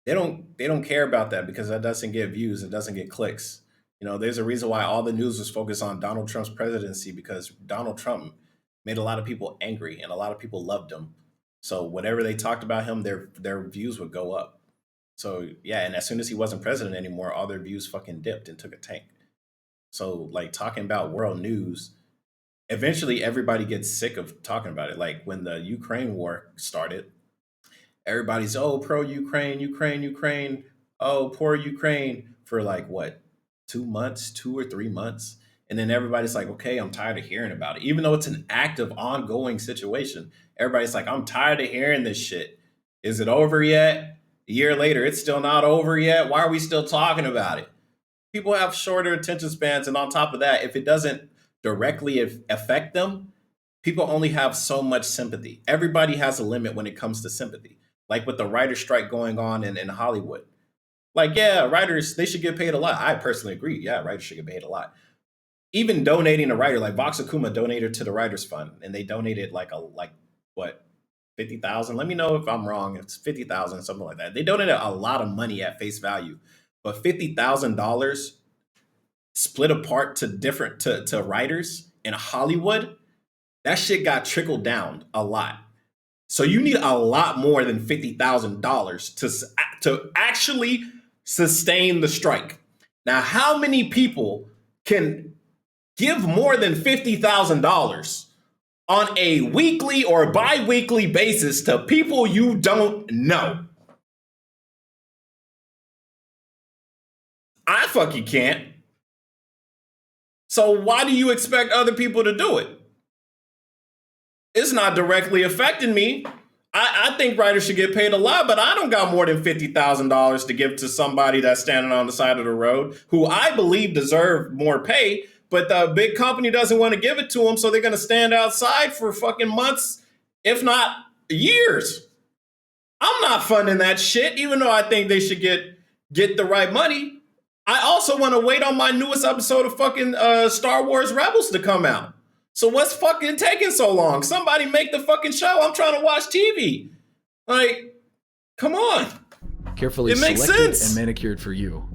they don't care about that because that doesn't get views, it doesn't get clicks. There's a reason why all the news was focused on Donald Trump's presidency because Donald Trump made a lot of people angry and a lot of people loved him. So whatever they talked about him, their views would go up. So yeah, and as soon as he wasn't president anymore, all their views fucking dipped and took a tank. So like talking about world news, eventually everybody gets sick of talking about it. Like when the Ukraine war started, everybody's pro Ukraine, Ukraine, Ukraine. Oh, poor Ukraine for like what, 2 months, 2 or 3 months, and then everybody's like, okay, I'm tired of hearing about it. Even though it's an active, ongoing situation, everybody's like, I'm tired of hearing this shit. Is it over yet? A year later, it's still not over yet. Why are we still talking about it? People have shorter attention spans, and on top of that, if it doesn't directly affect them, people only have so much sympathy. Everybody has a limit when it comes to sympathy. Like with the writer strike going on in Hollywood. Like, yeah, writers, they should get paid a lot. I personally agree. Yeah, writers should get paid a lot. Even donating a writer, like Vox Akuma donated to the Writers Fund, and they donated like what, 50,000? Let me know if I'm wrong. It's 50,000, something like that. They donated a lot of money at face value, but $50,000 split apart to different to writers in Hollywood, that shit got trickled down a lot. So you need a lot more than $50,000 to actually sustain the strike. Now, how many people can give more than $50,000 on a weekly or bi-weekly basis to people you don't know? I fucking can't. So why do you expect other people to do it? It's not directly affecting me. I think writers should get paid a lot, but I don't got more than $50,000 to give to somebody that's standing on the side of the road who I believe deserve more pay, but the big company doesn't want to give it to them, so they're going to stand outside for fucking months, if not years. I'm not funding that shit, even though I think they should get the right money. I also want to wait on my newest episode of fucking Star Wars Rebels to come out. So what's fucking taking so long? Somebody make the fucking show. I'm trying to watch TV. Like, come on. Carefully It makes selected sense. and manicured for you.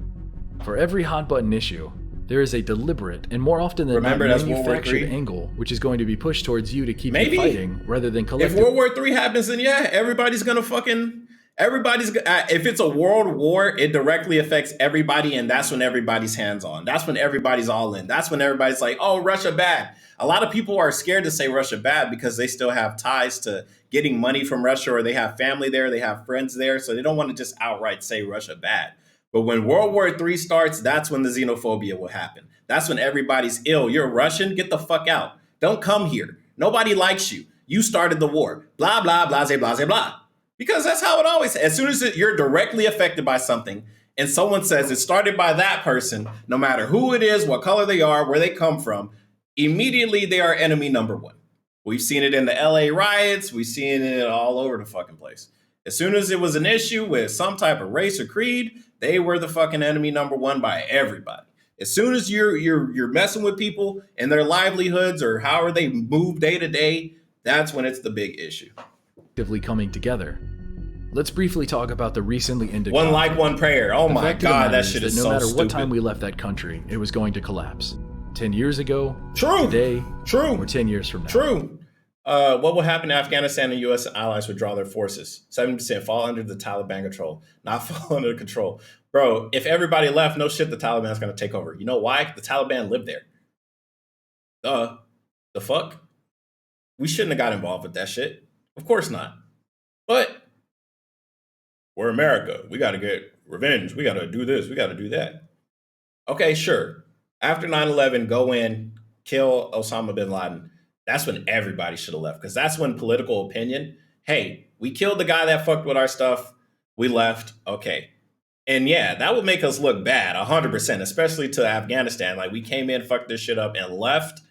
For every hot button issue, there is a deliberate and more often than Remember, not that's World War manufactured III? angle which is going to be pushed towards you to keep Maybe. you fighting rather than If collectively. World War III happens, then yeah, everybody's gonna fucking if it's a world war, it directly affects everybody, and that's when everybody's hands on. That's when everybody's all in. That's when everybody's like, "Oh, Russia bad." A lot of people are scared to say Russia bad because they still have ties to getting money from Russia, or they have family there, they have friends there, so they don't want to just outright say Russia bad. But when World War III starts, that's when the xenophobia will happen. That's when everybody's ill. You're Russian, get the fuck out. Don't come here. Nobody likes you. You started the war. Blah blah blah blah blah blah. Because that's how it always. As soon as you're directly affected by something, and someone says it started by that person, no matter who it is, what color they are, where they come from, immediately they are enemy number one. We've seen it in the LA riots. We've seen it all over the fucking place. As soon as it was an issue with some type of race or creed, they were the fucking enemy number one by everybody. As soon as you're messing with people and their livelihoods or however they move day to day, that's when it's the big issue. Coming together. Let's briefly talk about the recently ended One conflict. like, one prayer. Oh The my fact of the god, matter that is shit that is no so matter stupid. what time we left that country, it was going to collapse. 10 years ago, True. today, True. or 10 years from now. True. What will happen if Afghanistan and U.S. allies withdraw their forces? 70% fall under the Taliban control, not fall under control. Bro, if everybody left, no shit, the Taliban's going to take over. You know why? The Taliban lived there. The fuck? We shouldn't have got involved with that shit. Of course not. But we're America. We got to get revenge. We got to do this. We got to do that. Okay, sure. After 9/11, go in, kill Osama bin Laden. That's when everybody should have left because that's when political opinion. Hey, we killed the guy that fucked with our stuff. We left. Okay. And yeah, that would make us look bad, 100%, especially to Afghanistan. Like we came in, fucked this shit up, and left.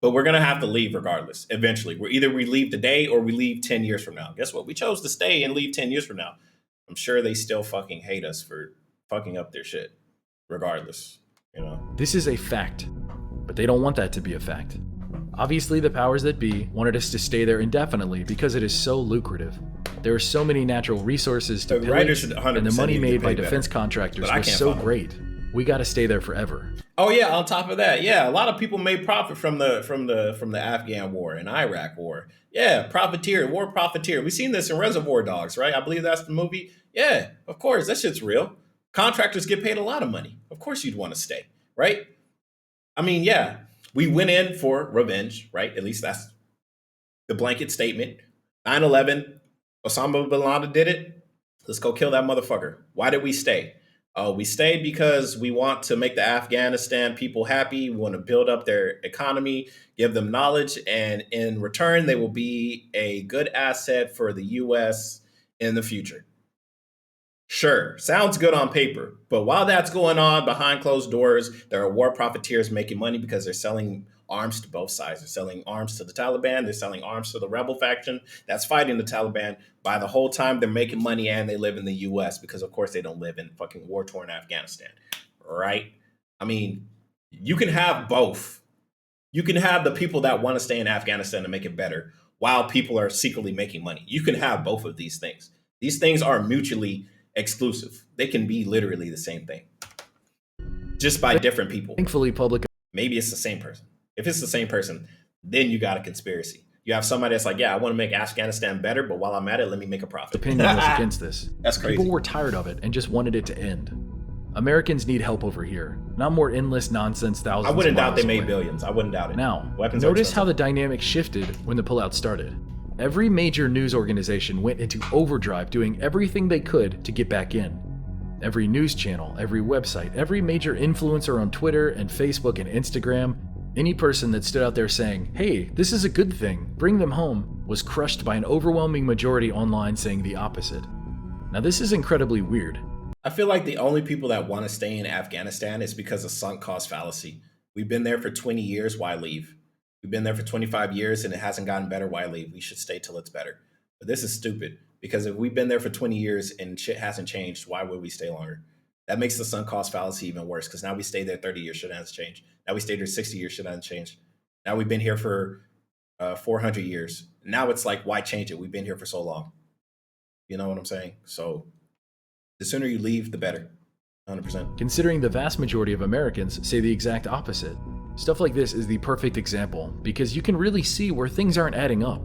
But we're gonna have to leave regardless. Eventually, we leave today or we leave 10 years from now. Guess what? We chose to stay and leave 10 years from now. I'm sure they still fucking hate us for fucking up their shit, regardless. You know. This is a fact, but they don't want that to be a fact. Obviously, the powers that be wanted us to stay there indefinitely because it is so lucrative. There are so many natural resources to pillage, and the money made by defense contractors was so great. We got to stay there forever. Oh yeah, on top of that, yeah, a lot of people made profit from the Afghan war and Iraq war. Yeah, war profiteer. We've seen this in Reservoir Dogs, right? I believe that's the movie. Yeah, of course, that shit's real. Contractors get paid a lot of money. Of course you'd want to stay, right? I mean, yeah, we went in for revenge, right? At least that's the blanket statement. 9/11, Osama bin Laden did it. Let's go kill that motherfucker. Why did we stay? We stayed because we want to make the Afghanistan people happy. We want to build up their economy, give them knowledge, and in return, they will be a good asset for the U.S. in the future. Sure, sounds good on paper, but while that's going on behind closed doors, there are war profiteers making money because they're selling arms to both sides. They're selling arms to the Taliban. They're selling arms to the rebel faction that's fighting the Taliban. By the whole time, they're making money and they live in the U.S. because, of course, they don't live in fucking war-torn Afghanistan, right? I mean, you can have both. You can have the people that want to stay in Afghanistan and make it better while people are secretly making money. You can have both of these things. These things are mutually exclusive. They can be literally the same thing, just by different people. Thankfully, public maybe it's the same person. If it's the same person, then you got a conspiracy. You have somebody that's like, yeah, I want to make Afghanistan better, but while I'm at it, let me make a profit. Opinion was against this. That's crazy. People were tired of it and just wanted it to end. Americans need help over here, not more endless nonsense thousands of miles away. I wouldn't doubt they made billions. I wouldn't doubt it. Now, notice how the dynamic shifted when the pullout started. Every major news organization went into overdrive doing everything they could to get back in. Every news channel, every website, every major influencer on Twitter and Facebook and Instagram, any person that stood out there saying, hey, this is a good thing, bring them home, was crushed by an overwhelming majority online saying the opposite. Now this is incredibly weird. I feel like the only people that want to stay in Afghanistan is because of sunk cost fallacy. We've been there for 20 years, why leave? We've been there for 25 years and it hasn't gotten better, why leave? We should stay till it's better. But this is stupid because if we've been there for 20 years and shit hasn't changed, why would we stay longer? That makes the sunk cost fallacy even worse because now we stay there 30 years, shit hasn't changed. Now we stayed there 60 years, shit hasn't changed. Now we've been here for 400 years. Now it's like, why change it? We've been here for so long. You know what I'm saying? So the sooner you leave, the better. 100%. Considering the vast majority of Americans say the exact opposite. Stuff like this is the perfect example because you can really see where things aren't adding up.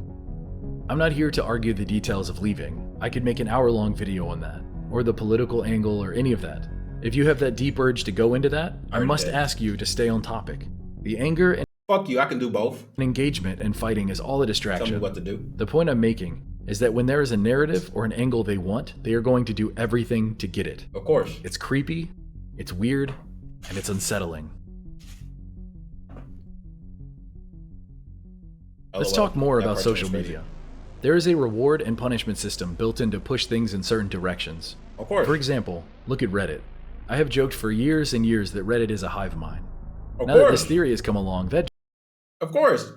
I'm not here to argue the details of leaving. I could make an hour-long video on that, or the political angle or any of that. If you have that deep urge to go into that, I must ask you to stay on topic. The anger and fuck you, I can do both. Engagement and fighting is all a distraction. Tell me what to do. The point I'm making is that when there is a narrative or an angle they want, they are going to do everything to get it. Of course. It's creepy, it's weird, and it's unsettling. Let's talk more about social media. There is a reward and punishment system built in to push things in certain directions. Of course. For example, look at Reddit. I have joked for years and years that Reddit is a hive mind. Of now course. that this theory has come along, that... Of course.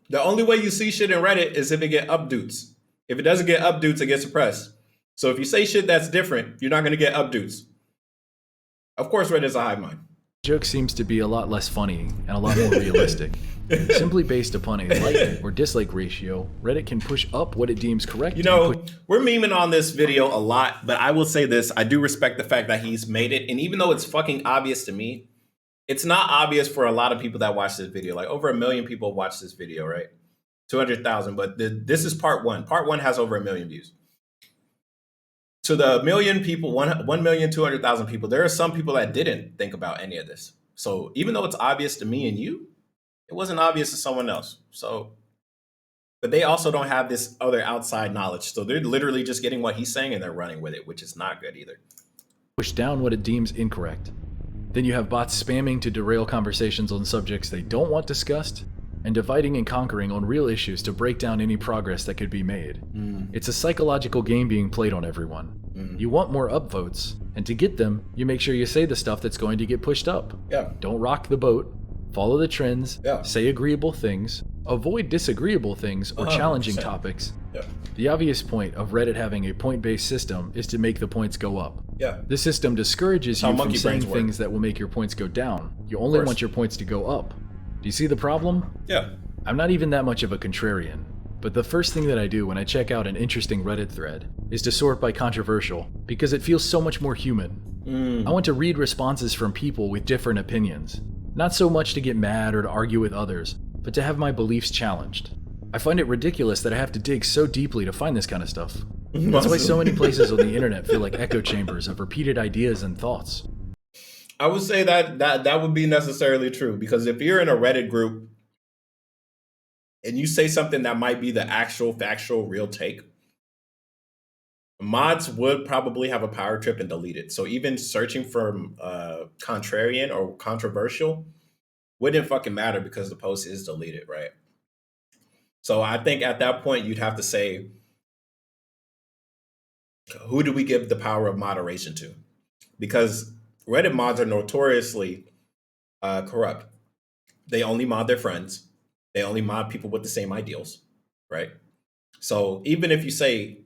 The only way you see shit in Reddit is if it get updates. If it doesn't get updates, it gets suppressed. So if you say shit that's different, you're not going to get updates. Of course, Reddit is a hive mind. Joke seems to be a lot less funny and a lot more realistic. Simply based upon a like or dislike ratio, Reddit can push up what it deems correct. You know, we're memeing on this video a lot, but I will say this. I do respect the fact that he's made it. And even though it's fucking obvious to me, it's not obvious for a lot of people that watch this video. Like over 1 million people watch this video, right? 200,000, but this is part one. Part one has over 1 million views. To the million people, 1,200,000 people, there are some people that didn't think about any of this. So even though it's obvious to me and you, it wasn't obvious to someone else. So, but they also don't have this other outside knowledge. So they're literally just getting what he's saying and they're running with it, which is not good either. Push down what it deems incorrect. Then you have bots spamming to derail conversations on subjects they don't want discussed, and dividing and conquering on real issues to break down any progress that could be made. It's a psychological game being played on everyone. You want more upvotes, And to get them, you make sure you say the stuff that's going to get pushed up. Yeah. Don't rock the boat, follow the trends, Yeah. say agreeable things, avoid disagreeable things or 100%. challenging topics. Yeah. The obvious point of Reddit having a point-based system is to make the points go up. Yeah. This system discourages How you from monkey saying brains work. things that will make your points go down. You only course. want your points to go up. Do you see the problem? Yeah. I'm not even that much of a contrarian, but the first thing that I do when I check out an interesting Reddit thread is to sort by controversial, because it feels so much more human. I want to read responses from people with different opinions, not so much to get mad or to argue with others, but to have my beliefs challenged. I find it ridiculous that I have to dig so deeply to find this kind of stuff. That's why so many places on the internet feel like echo chambers of repeated ideas and thoughts. I would say that would be necessarily true, because if you're in a Reddit group and you say something that might be the actual factual real take, mods would probably have a power trip and delete it. So even searching for contrarian or controversial wouldn't fucking matter because the post is deleted, right? So I think at that point you'd have to say, who do we give the power of moderation to? Because Reddit mods are notoriously corrupt. They only mod their friends. They only mod people with the same ideals, right? So even if you say,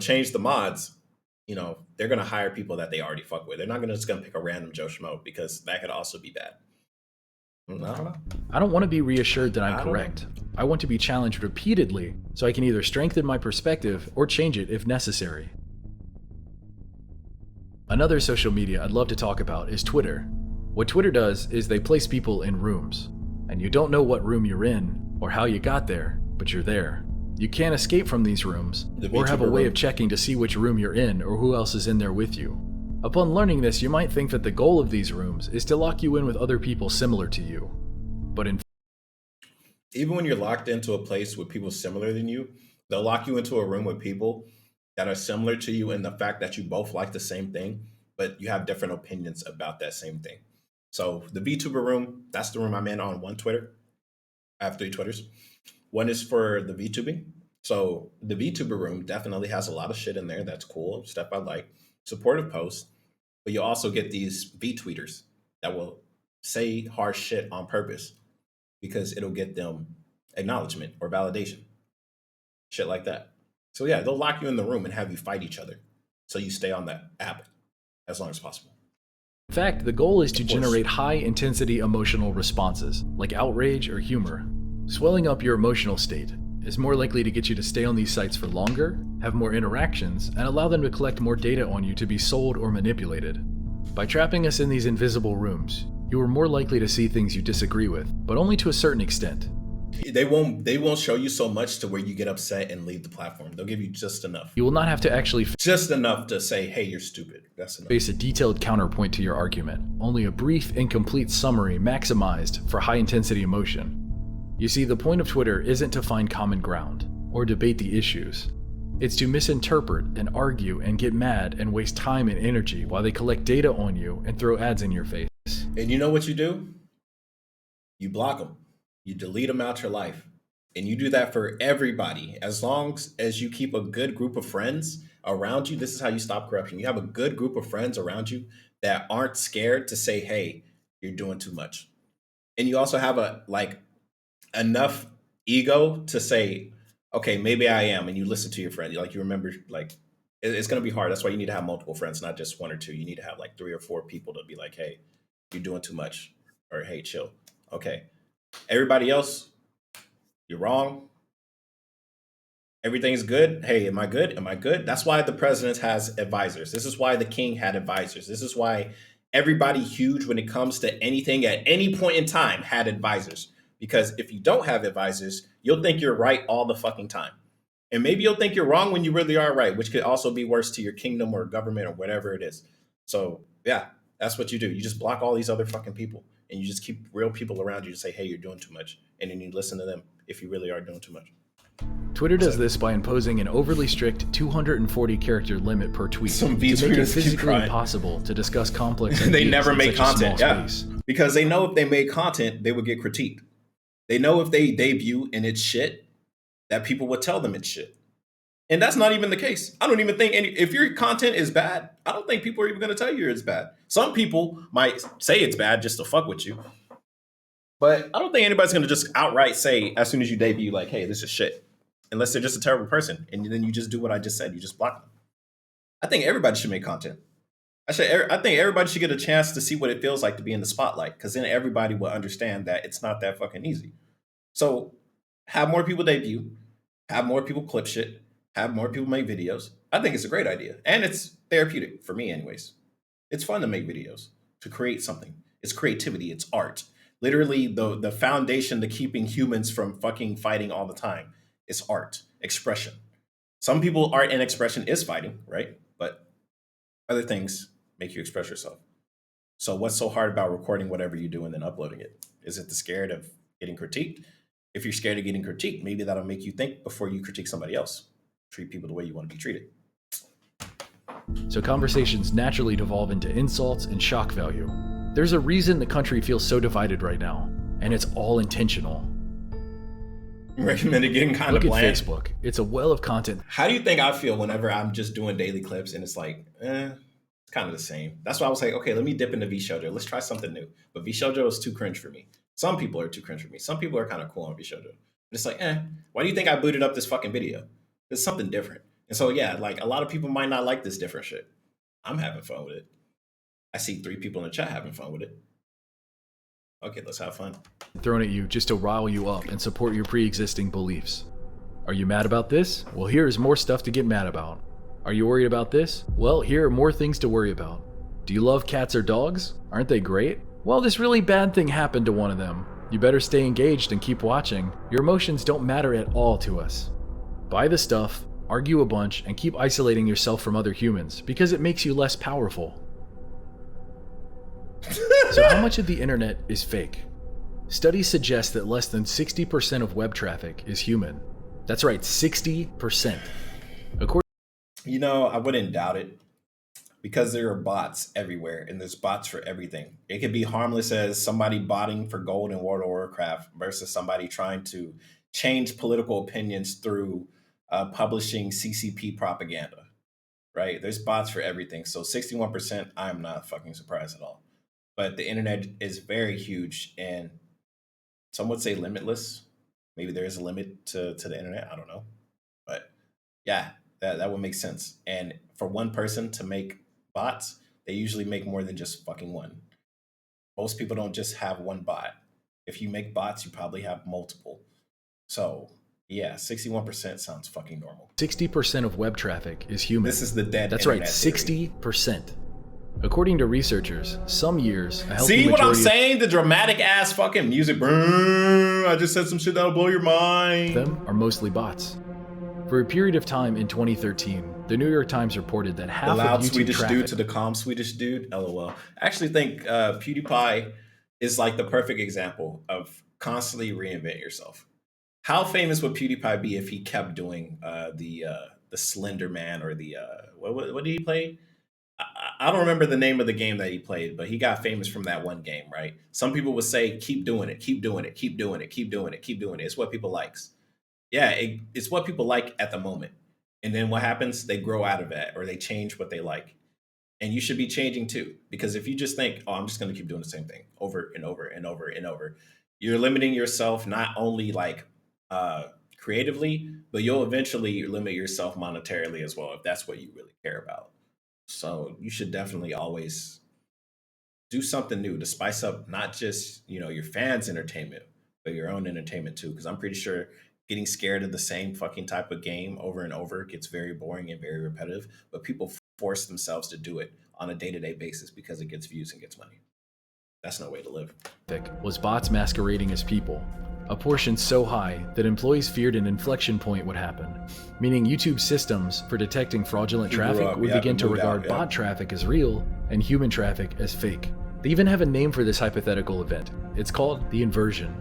change the mods, they're gonna hire people that they already fuck with. They're not just gonna pick a random Joe Schmo, because that could also be bad. I don't know. I don't want to be reassured that I'm correct. I want to be challenged repeatedly so I can either strengthen my perspective or change it if necessary. Another social media I'd love to talk about is Twitter. What Twitter does is they place people in rooms, and you don't know what room you're in or how you got there, but you're there. You can't escape from these rooms or have a way of checking to see which room you're in or who else is in there with you. Upon learning this, you might think that the goal of these rooms is to lock you in with other people similar to you. But even when you're locked into a place with people similar than you, they'll lock you into a room with people that are similar to you in the fact that you both like the same thing, but you have different opinions about that same thing. So the Vtuber room, that's the room I'm in on one Twitter. I have 3 Twitters. One is for the VTubing. So the VTuber room definitely has a lot of shit in there that's cool, stuff I like, supportive posts, but you also get these V-tweeters that will say harsh shit on purpose because it'll get them acknowledgement or validation, shit like that. So yeah, they'll lock you in the room and have you fight each other, so you stay on that app as long as possible. in fact, the goal is to generate high-intensity emotional responses, like outrage or humor. Swelling up your emotional state is more likely to get you to stay on these sites for longer, have more interactions, and allow them to collect more data on you to be sold or manipulated. By trapping us in these invisible rooms, you are more likely to see things you disagree with, but only to a certain extent. They won't show you so much to where you get upset and leave the platform. They'll give you just enough. You will not have to actually Just enough to say, hey, you're stupid. That's enough. face a detailed counterpoint to your argument, only a brief, incomplete summary maximized for high-intensity emotion. You see, the point of Twitter isn't to find common ground or debate the issues. It's to misinterpret and argue and get mad and waste time and energy while they collect data on you and throw ads in your face. And you know what you do? You block them. You delete them out your life. And you do that for everybody. As long as you keep a good group of friends around you, this is how you stop corruption. You have a good group of friends around you that aren't scared to say, hey, you're doing too much. And you also have enough ego to say, okay, maybe I am. And you listen to your friend. You remember, it's going to be hard. That's why you need to have multiple friends, not just 1 or 2. You need to have 3 or 4 people to be like, hey, you're doing too much. Or, hey, chill. Okay. Everybody else, you're wrong. Everything's good. Hey, am I good? Am I good? That's why the president has advisors. This is why the king had advisors. This is why everybody huge when it comes to anything at any point in time had advisors. Because if you don't have advisors, you'll think you're right all the fucking time. And maybe you'll think you're wrong when you really are right, which could also be worse to your kingdom or government or whatever it is. So yeah, that's what you do. You just block all these other fucking people. And you just keep real people around you to say, hey, you're doing too much. And then you listen to them if you really are doing too much. Twitter does this by imposing an overly strict 240 character limit per tweet Some to make it V-tweeters keep physically crying. impossible to discuss complex They ideas never in make such a content, small yeah. space. Because they know if they made content, they would get critiqued. They know if they debut and it's shit, that people would tell them it's shit. And that's not even the case. I don't even think if your content is bad, I don't think people are even going to tell you it's bad. Some people might say it's bad just to fuck with you, but I don't think anybody's going to just outright say as soon as you debut, like, "Hey, this is shit," unless they're just a terrible person, and then you just do what I just said. You just block them. I think everybody should make content. I think everybody should get a chance to see what it feels like to be in the spotlight, because then everybody will understand that it's not that fucking easy. So have more people debut, have more people clip shit, have more people make videos. I think it's a great idea. And it's therapeutic for me, anyways. It's fun to make videos, to create something. It's creativity, it's art. Literally, the foundation to keeping humans from fucking fighting all the time is art, expression. Some people, art and expression is fighting, right? But other things make you express yourself. So what's so hard about recording whatever you do and then uploading it? Is it the scared of getting critiqued? If you're scared of getting critiqued, maybe that'll make you think before you critique somebody else. Treat people the way you want to be treated. So conversations naturally devolve into insults and shock value. There's a reason the country feels so divided right now, and it's all intentional. Recommended getting kind Look of at bland. Facebook. It's a well of content. How do you think I feel whenever I'm just doing daily clips and it's like, it's kind of the same? That's why I was like, okay, let me dip into VShojo. Let's try something new. But VShojo is too cringe for me. Some people are too cringe for me. Some people are kind of cool on VShojo. But it's like, why do you think I booted up this fucking video? It's something different. And so, yeah, like a lot of people might not like this different shit. I'm having fun with it. I see 3 people in the chat having fun with it. Okay, let's have fun. Thrown at you just to rile you up and support your pre-existing beliefs. Are you mad about this? Well, here is more stuff to get mad about. Are you worried about this? Well, here are more things to worry about. Do you love cats or dogs? Aren't they great? Well, this really bad thing happened to one of them. You better stay engaged and keep watching. Your emotions don't matter at all to us. Buy the stuff, argue a bunch, and keep isolating yourself from other humans because it makes you less powerful. So how much of the internet is fake? Studies suggest that less than 60% of web traffic is human. That's right, 60%. I wouldn't doubt it, because there are bots everywhere and there's bots for everything. It could be harmless as somebody botting for gold in World of Warcraft versus somebody trying to change political opinions through publishing CCP propaganda, right? There's bots for everything. So 61%, I'm not fucking surprised at all. But the internet is very huge, and some would say limitless. Maybe there is a limit to the internet. I don't know. But yeah, that would make sense. And for one person to make bots, they usually make more than just fucking one. Most people don't just have one bot. If you make bots, you probably have multiple. So yeah, 61% sounds fucking normal. 60% of web traffic is human. This is the dead That's right, internet theory. 60%. According to researchers, some years, a healthy See what I'm majority saying? The dramatic ass fucking music. Brrr, I just said some shit that'll blow your mind. of them are mostly bots. For a period of time in 2013, the New York Times reported that The half loud of YouTube Swedish traffic dude to the calm Swedish dude. LOL. I actually think PewDiePie is like the perfect example of constantly reinvent yourself. How famous would PewDiePie be if he kept doing the Slender Man or the what did he play? I don't remember the name of the game that he played, but he got famous from that one game, right? Some people would say, keep doing it, keep doing it, keep doing it, keep doing it, keep doing it. It's what people likes. Yeah, it's what people like at the moment. And then what happens? They grow out of that, or they change what they like. And you should be changing too. Because if you just think, oh, I'm just going to keep doing the same thing over and over and over and over, you're limiting yourself not only like creatively, but you'll eventually limit yourself monetarily as well, if that's what you really care about. So you should definitely always do something new to spice up not just, your fans' entertainment, but your own entertainment too. Because I'm pretty sure getting scared of the same fucking type of game over and over gets very boring and very repetitive. But people force themselves to do it on a day-to-day basis because it gets views and gets money. That's no way to live. was bots masquerading as people, a portion so high that employees feared an inflection point would happen, meaning YouTube's systems for detecting fraudulent traffic would begin to regard bot traffic as real and human traffic as fake. They even have a name for this hypothetical event. It's called the inversion.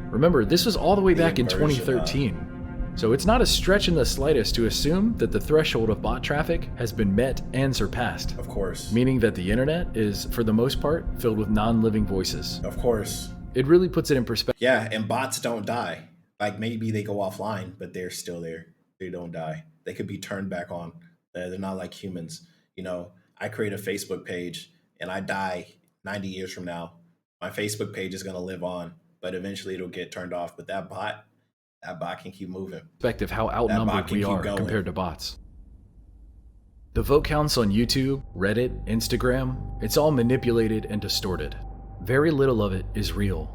Remember, this was all the way back in 2013. So it's not a stretch in the slightest to assume that the threshold of bot traffic has been met and surpassed. Of course. Meaning that the internet is, for the most part, filled with non-living voices. Of course. It really puts it in perspective. Yeah, and bots don't die. Like maybe they go offline, but they're still there. They don't die. They could be turned back on. They're not like humans. You know, I create a Facebook page and I die 90 years from now. My Facebook page is going to live on, but eventually it'll get turned off. But that bot can keep moving. Perspective how That bot outnumbered can we keep are going. compared to bots. The vote counts on YouTube, Reddit, Instagram, it's all manipulated and distorted. Very little of it is real.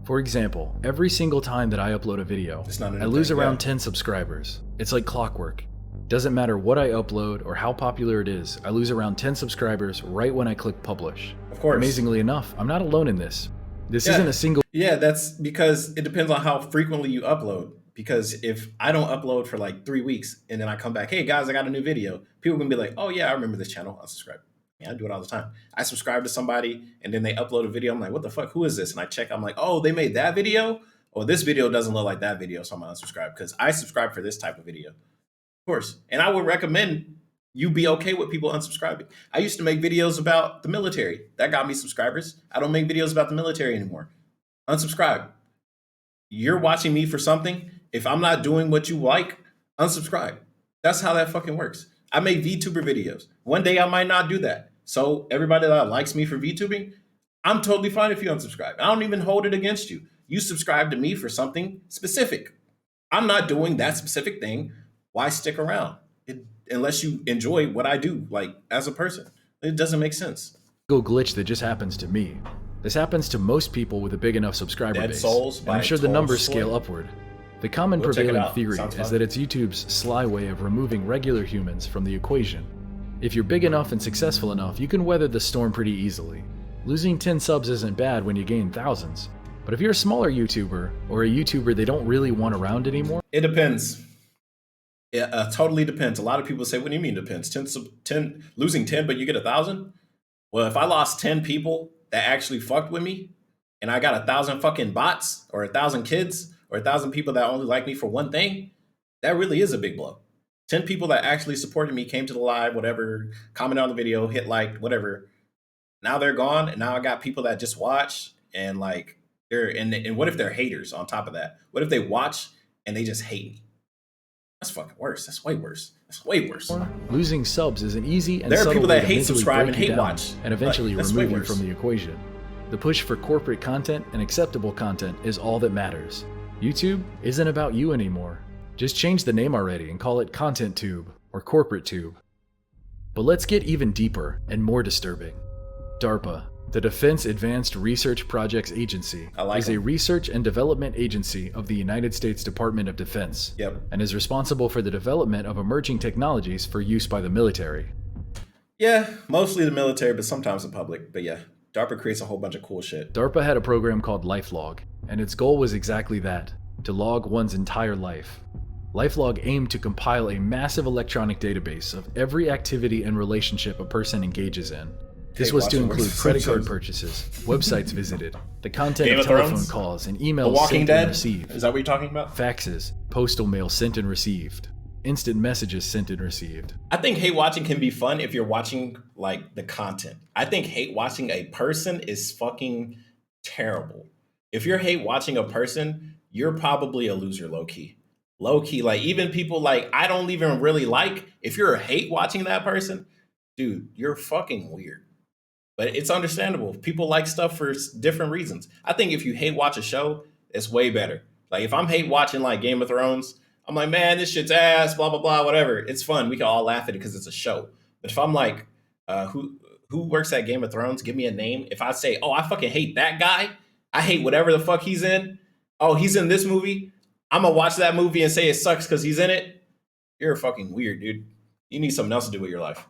For example, every single time that I upload a video, It's not a new I lose thing, around yeah. 10 subscribers. It's like clockwork. Doesn't matter what I upload or how popular it is, I lose around 10 subscribers right when I click publish. Of course. Amazingly enough, I'm not alone in this. This Yeah. isn't a single Yeah, that's because it depends on how frequently you upload. Because if I don't upload for like 3 weeks and then I come back, hey guys, I got a new video, people can be like, oh yeah, I remember this channel. I'll subscribe. Yeah, I do it all the time. I subscribe to somebody and then they upload a video. I'm like, what the fuck? Who is this? And I check. I'm like, oh, they made that video. Or this video doesn't look like that video, so I'm gonna unsubscribe because I subscribe for this type of video. Of course. And I would recommend you be okay with people unsubscribing. I used to make videos about the military. That got me subscribers. I don't make videos about the military anymore. Unsubscribe. You're watching me for something. If I'm not doing what you like, unsubscribe. That's how that fucking works. I make VTuber videos. One day I might not do that. So everybody that likes me for VTubing, I'm totally fine if you unsubscribe. I don't even hold it against you. You subscribe to me for something specific. I'm not doing that specific thing. Why stick around? Unless you enjoy what I do, like as a person. It doesn't make sense. glitch that just happens to me. This happens to most people with a big enough subscriber Dead base, Souls and by I'm sure the numbers Tolstoy. scale upward. The common We'll check it prevailing out. theory Sounds is fun. that it's YouTube's sly way of removing regular humans from the equation. If you're big enough and successful enough, you can weather the storm pretty easily. Losing 10 subs isn't bad when you gain thousands, but if you're a smaller YouTuber, or a YouTuber they don't really want around anymore, It depends. It totally depends. A lot of people say, what do you mean depends? 10, losing 10, but you get 1,000? Well, if I lost 10 people that actually fucked with me and I got 1,000 fucking bots or 1,000 kids or 1,000 people that only like me for one thing, that really is a big blow. 10 people that actually supported me, came to the live, whatever, commented on the video, hit like, whatever. Now they're gone. And now I got people that just watch and like, and what if they're haters on top of that? What if they watch and they just hate me? That's fucking worse. That's way worse. That's way worse. losing subs is an easy and There are subtle people way that to hate mentally subscribe break and you hate down watch. and eventually Like, that's way remove you worse. from the equation. The push for corporate content and acceptable content is all that matters. YouTube isn't about you anymore. Just change the name already and call it Content Tube or Corporate Tube. But let's get even deeper and more disturbing. DARPA, the Defense Advanced Research Projects Agency, I like is a them. research and development agency of the United States Department of Defense Yep. and is responsible for the development of emerging technologies for use by the military. Yeah, mostly the military, but sometimes the public. But yeah, DARPA creates a whole bunch of cool shit. DARPA had a program called LifeLog, and its goal was exactly that, to log one's entire life. LifeLog aimed to compile a massive electronic database of every activity and relationship a person engages in. This Hey, was to watching include West credit card Simpsons. purchases, websites visited, the content Game of of Thrones? telephone calls and The emails Walking sent and Dead? received, Is that what you're talking about? faxes, postal mail sent and received, instant messages sent and received. I think hate watching can be fun if you're watching like the content. I think hate watching a person is fucking terrible. If you're hate watching a person, you're probably a loser low key. Low key, like even people like I don't even really like, if you're hate watching that person, dude, you're fucking weird. But it's understandable. People like stuff for different reasons. I think if you hate watch a show, it's way better. Like if I'm hate watching like Game of Thrones, I'm like, man, this shit's ass, blah blah blah, whatever. It's fun. We can all laugh at it because it's a show. But if I'm like, who works at Game of Thrones? Give me a name. If I say, oh, I fucking hate that guy. I hate whatever the fuck he's in. Oh, he's in this movie. I'm gonna watch that movie and say it sucks because he's in it. You're fucking weird, dude. You need something else to do with your life.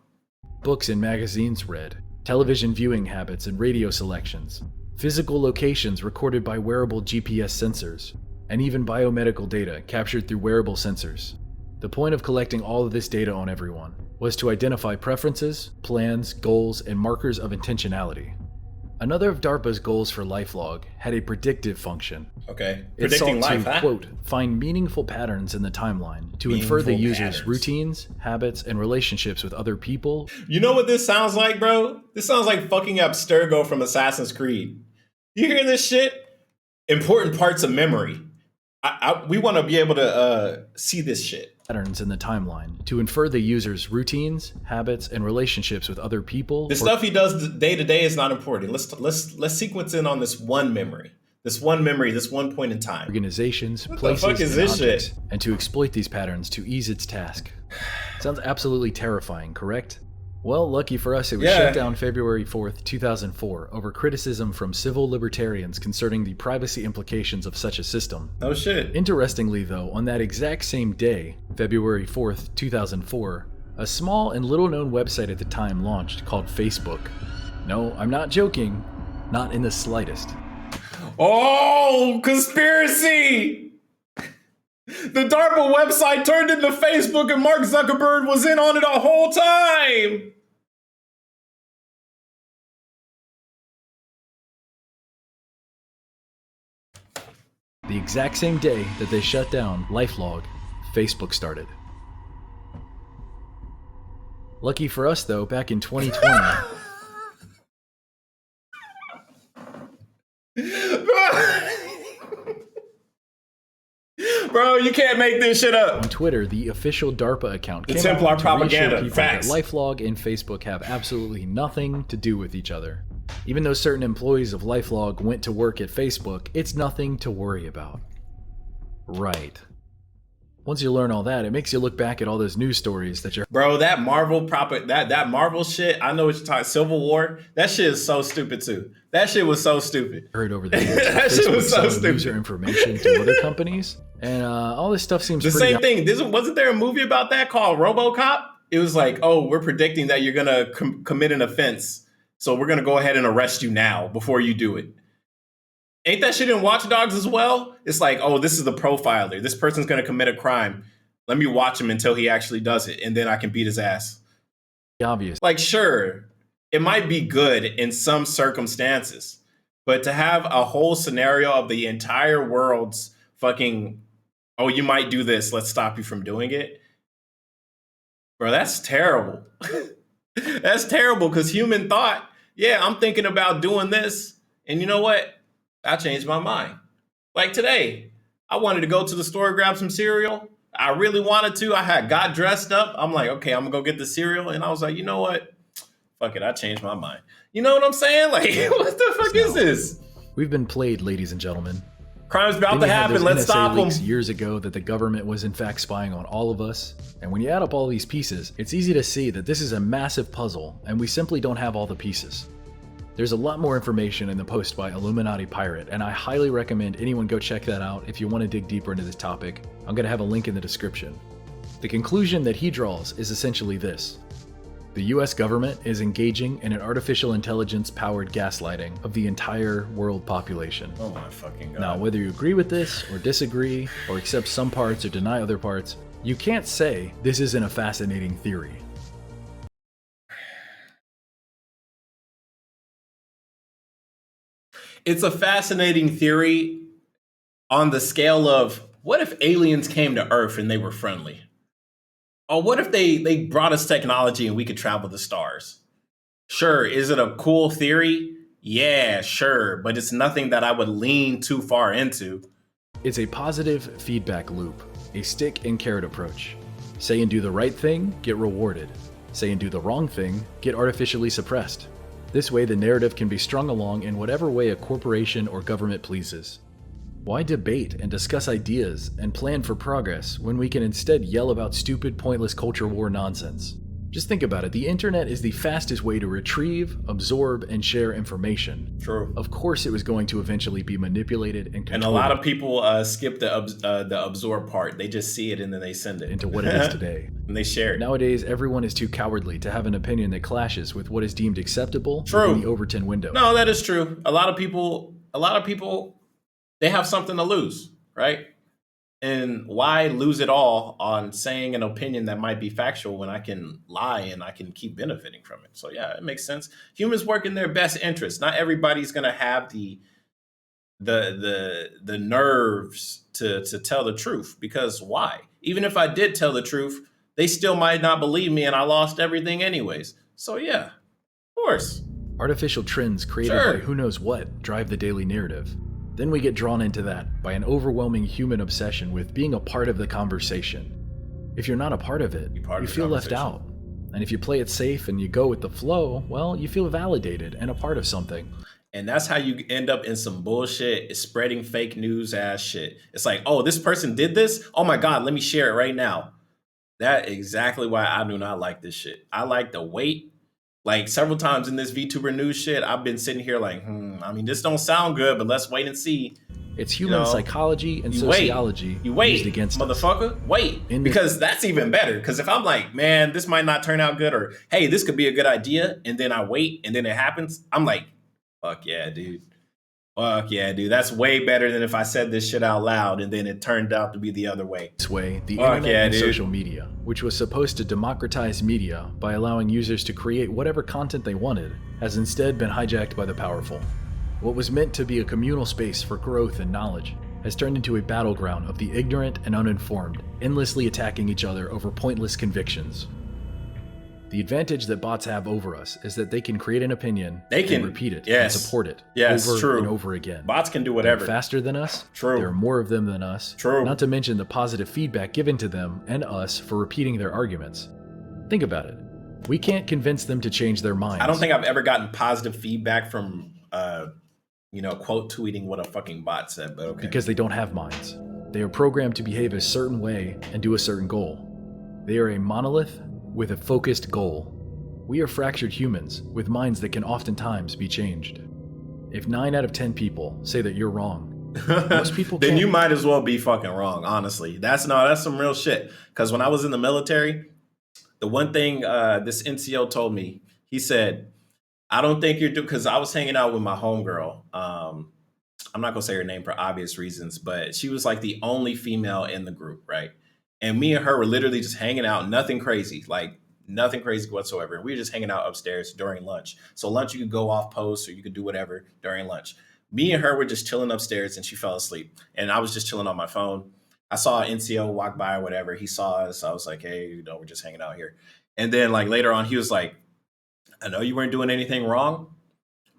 Books and magazines read, television viewing habits and radio selections, physical locations recorded by wearable GPS sensors, and even biomedical data captured through wearable sensors. The point of collecting all of this data on everyone was to identify preferences, plans, goals, and markers of intentionality. Another of DARPA's goals for LifeLog had a predictive function. Okay. It Predicting sought life, to, huh? quote, find meaningful patterns in the timeline to infer the Meaningful user's patterns. routines, habits, and relationships with other people. You know what this sounds like, bro? This sounds like fucking Abstergo from Assassin's Creed. You hear this shit? Important parts of memory. We want to be able to see this shit. Patterns in the timeline to infer the user's routines, habits, and relationships with other people. The stuff he does day to day is not important. Let's sequence in on this one memory. This one point in time. Organizations, what places, the fuck is and this objects, shit? and to exploit these patterns to ease its task. Sounds absolutely terrifying, correct? Well, lucky for us, it was shut down February 4th, 2004, over criticism from civil libertarians concerning the privacy implications of such a system. Oh shit. Interestingly, though, on that exact same day, February 4th, 2004, a small and little-known website at the time launched called Facebook. No, I'm not joking. Not in the slightest. Oh, conspiracy! The DARPA website turned into Facebook and Mark Zuckerberg was in on it the whole time! The exact same day that they shut down LifeLog, Facebook started. Lucky for us, though, back in 2020... Bro, you can't make this shit up. On Twitter, the official DARPA account came Templar out to propaganda. reassure people Facts. that LifeLog and Facebook have absolutely nothing to do with each other. Even though certain employees of LifeLog went to work at Facebook, it's nothing to worry about. Right. Once you learn all that, it makes you look back at all those news stories that you're... Bro, that Marvel that Marvel shit, I know what you're talking, Civil War, that shit is so stupid too. That shit was so stupid. Heard over the years. That shit was so stupid. User information to other companies, and all this stuff seems the pretty... same thing. Wasn't there a movie about that called RoboCop? It was like, oh, we're predicting that you're gonna commit an offense, so we're gonna go ahead and arrest you now before you do it. Ain't that shit in Watch Dogs as well? It's like, oh, this is the profiler. This person's gonna commit a crime. Let me watch him until he actually does it, and then I can beat his ass. Obvious. Like, sure, it might be good in some circumstances, but to have a whole scenario of the entire world's fucking, oh, you might do this, let's stop you from doing it. Bro, that's terrible. That's terrible, because human thought, yeah, I'm thinking about doing this, and you know what? I changed my mind. Like today, I wanted to go to the store, grab some cereal. I really wanted to. I got dressed up. I'm like, okay, I'm gonna go get the cereal. And I was like, you know what? Fuck it, I changed my mind. You know what I'm saying? Like, what the fuck is this? We've been played, ladies and gentlemen. Crime's about to happen. Let's stop them. Years ago that the government was in fact spying on all of us. And when you add up all these pieces, it's easy to see that this is a massive puzzle and we simply don't have all the pieces. There's a lot more information in the post by Illuminati Pirate, and I highly recommend anyone go check that out if you want to dig deeper into this topic. I'm going to have a link in the description. The conclusion that he draws is essentially this. The US government is engaging in an artificial intelligence-powered gaslighting of the entire world population. Oh my fucking God. Now, whether you agree with this, or disagree, or accept some parts or deny other parts, you can't say this isn't a fascinating theory. It's a fascinating theory on the scale of, what if aliens came to Earth and they were friendly? Or what if they brought us technology and we could travel the stars? Sure, is it a cool theory? Yeah, sure, but it's nothing that I would lean too far into. It's a positive feedback loop, a stick and carrot approach. Say and do the right thing, get rewarded. Say and do the wrong thing, get artificially suppressed. This way the narrative can be strung along in whatever way a corporation or government pleases. Why debate and discuss ideas and plan for progress when we can instead yell about stupid, pointless culture war nonsense? Just think about it, the internet is the fastest way to retrieve, absorb, and share information. True. Of course it was going to eventually be manipulated and controlled. And a lot of people skip the absorb part. They just see it and then they send it. Into what it is today. And they share it. Nowadays, everyone is too cowardly to have an opinion that clashes with what is deemed acceptable within the Overton window. No, that is true. A lot of people, they have something to lose, right? And why lose it all on saying an opinion that might be factual when I can lie and I can keep benefiting from it? So yeah, it makes sense. Humans work in their best interest. Not everybody's gonna have the nerves to tell the truth, because why? Even if I did tell the truth, they still might not believe me and I lost everything anyways. So yeah, of course. Artificial trends created by who knows what drive the daily narrative. Then we get drawn into that by an overwhelming human obsession with being a part of the conversation. If you're not a part of it, you feel left out. And if you play it safe and you go with the flow, well, you feel validated and a part of something. And that's how you end up in some bullshit, spreading fake news ass shit. It's like, oh, this person did this. Oh my God, let me share it right now. That exactly why I do not like this shit. I like to wait. Like several times in this VTuber news shit, I've been sitting here like, I mean, this don't sound good, but let's wait and see. It's human psychology and sociology used against motherfucker. us. Wait, because that's even better. Because if I'm like, man, this might not turn out good, or hey, this could be a good idea, and then I wait, and then it happens, I'm like, fuck yeah, dude. Fuck yeah, dude. That's way better than if I said this shit out loud and then it turned out to be the other way. This way, the internet and social media, which was supposed to democratize media by allowing users to create whatever content they wanted, has instead been hijacked by the powerful. What was meant to be a communal space for growth and knowledge has turned into a battleground of the ignorant and uninformed, endlessly attacking each other over pointless convictions. The advantage that bots have over us is that they can create an opinion, and repeat it, and support it over and over again. Bots can do whatever. They're faster than us. There are more of them than us. Not to mention the positive feedback given to them and us for repeating their arguments. Think about it. We can't convince them to change their minds. I don't think I've ever gotten positive feedback from, quote tweeting what a fucking bot said, but okay. Because they don't have minds. They are programmed to behave a certain way and do a certain goal. They are a monolith with a focused goal. We are fractured humans with minds that can oftentimes be changed. If 9 out of 10 people say that you're wrong, most people then you might as well be fucking wrong, honestly. That's some real shit. Because when I was in the military, the one thing this NCO told me, he said, I don't think you're doing, because I was hanging out with my homegirl. I'm not gonna say her name for obvious reasons, but she was like the only female in the group, right? And me and her were literally just hanging out, nothing crazy, like nothing crazy whatsoever. We were just hanging out upstairs during lunch. So lunch, you could go off post or you could do whatever during lunch. Me and her were just chilling upstairs and she fell asleep. And I was just chilling on my phone. I saw an NCO walk by or whatever. He saw us. I was like, hey, we're just hanging out here. And then like later on, he was like, I know you weren't doing anything wrong,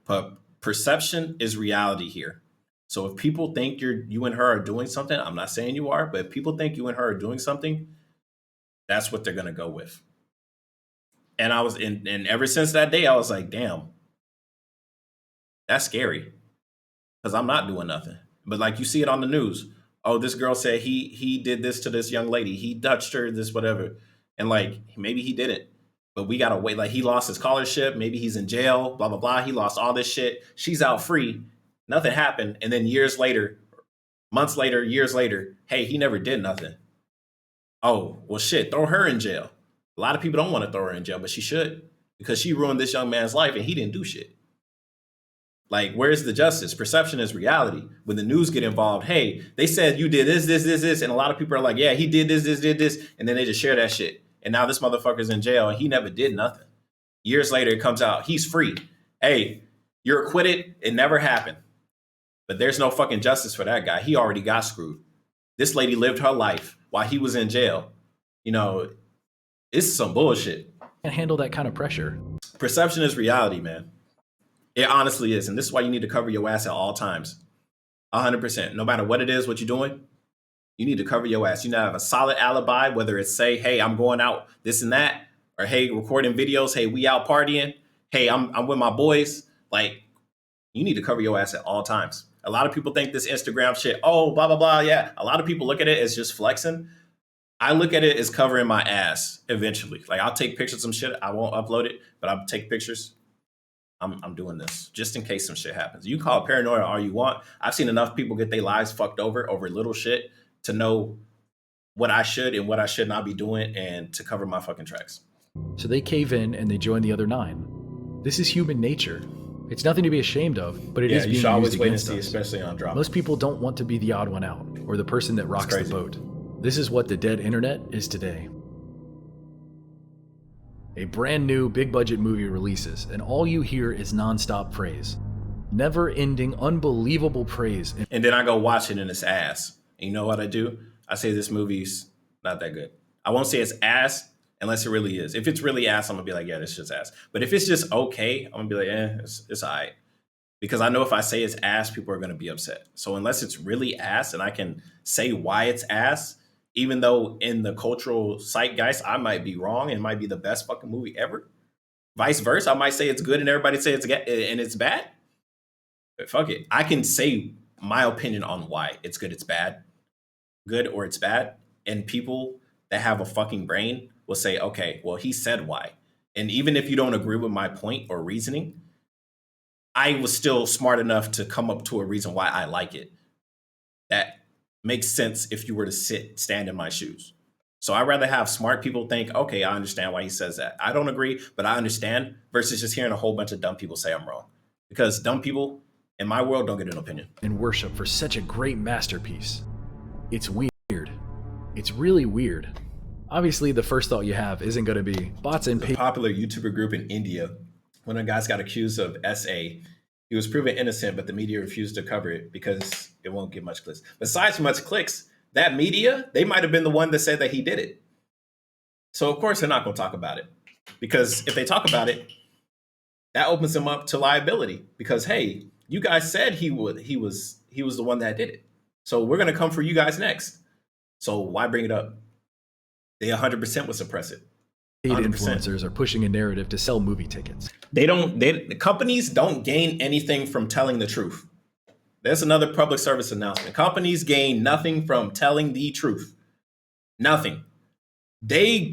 but perception is reality here. So if people think you and her are doing something, I'm not saying you are, but if people think you and her are doing something, that's what they're going to go with. And I was and ever since that day, I was like, damn, that's scary because I'm not doing nothing. But like you see it on the news. Oh, this girl said he did this to this young lady. He touched her, this, whatever. And like, maybe he didn't, but we got to wait. Like he lost his scholarship. Maybe he's in jail, blah, blah, blah. He lost all this shit. She's out free. Nothing happened. And then years later, months later, years later, hey, he never did nothing. Oh, well, shit, throw her in jail. A lot of people don't want to throw her in jail, but she should because she ruined this young man's life and he didn't do shit. Like, where's the justice? Perception is reality. When the news get involved, hey, they said you did this. And a lot of people are like, yeah, he did this. And then they just share that shit. And now this motherfucker's in jail and he never did nothing. Years later, it comes out, he's free. Hey, you're acquitted. It never happened. But there's no fucking justice for that guy. He already got screwed. This lady lived her life while he was in jail. You know, it's some bullshit. Can't handle that kind of pressure. Perception is reality, man. It honestly is. And this is why you need to cover your ass at all times. 100%. No matter what it is, what you're doing, you need to cover your ass. You need to have a solid alibi, whether it's say, hey, I'm going out, this and that, or hey, recording videos, hey, we out partying, hey, I'm with my boys. Like, you need to cover your ass at all times. A lot of people think this Instagram shit, oh, blah, blah, blah. Yeah. A lot of people look at it as just flexing. I look at it as covering my ass eventually. Like I'll take pictures of some shit. I won't upload it, but I'll take pictures. I'm doing this just in case some shit happens. You can call it paranoia all you want. I've seen enough people get their lives fucked over little shit to know what I should and what I should not be doing and to cover my fucking tracks. So they cave in and they join the other 9. This is human nature. It's nothing to be ashamed of, but it is being used against us. You should always wait and see, especially on drop. Most people don't want to be the odd one out, or the person that rocks the boat. This is what the dead internet is today. A brand new big budget movie releases, and all you hear is nonstop praise. Never-ending, unbelievable praise. And then I go watch it and it's ass. And you know what I do? I say this movie's not that good. I won't say it's ass, unless it really is. If it's really ass, I'm gonna be like, yeah, this shit's ass. But if it's just okay, I'm gonna be like, it's all right. because I know if I say it's ass, people are going to be upset. So unless it's really ass and I can say why it's ass, even though in the cultural zeitgeist I might be wrong and it might be the best fucking movie ever. Vice versa, I might say it's good and everybody say it's bad. But fuck it, I can say my opinion on why it's good, it's bad, good or it's bad, and people that have a fucking brain will say, okay, well he said why, and even if you don't agree with my point or reasoning, I was still smart enough to come up to a reason why I like it that makes sense if you were to stand in my shoes. So I'd rather have smart people think, okay, I understand why he says that. I don't agree, but I understand, versus just hearing a whole bunch of dumb people say I'm wrong. Because dumb people in my world don't get an opinion. And worship for such a great masterpiece. It's weird. It's really weird. Obviously, the first thought you have isn't going to be bots and a popular YouTuber group in India. One of the guys got accused of SA. He was proven innocent, but the media refused to cover it because it won't get much clicks. Besides much clicks, that media, they might have been the one that said that he did it. So of course they're not going to talk about it, because if they talk about it, that opens him up to liability. Because hey, you guys said he was the one that did it. So we're going to come for you guys next. So why bring it up? They 100% would suppress it. paid influencers are pushing a narrative to sell movie tickets. The companies don't gain anything from telling the truth. There's another public service announcement. Companies gain nothing from telling the truth. Nothing. They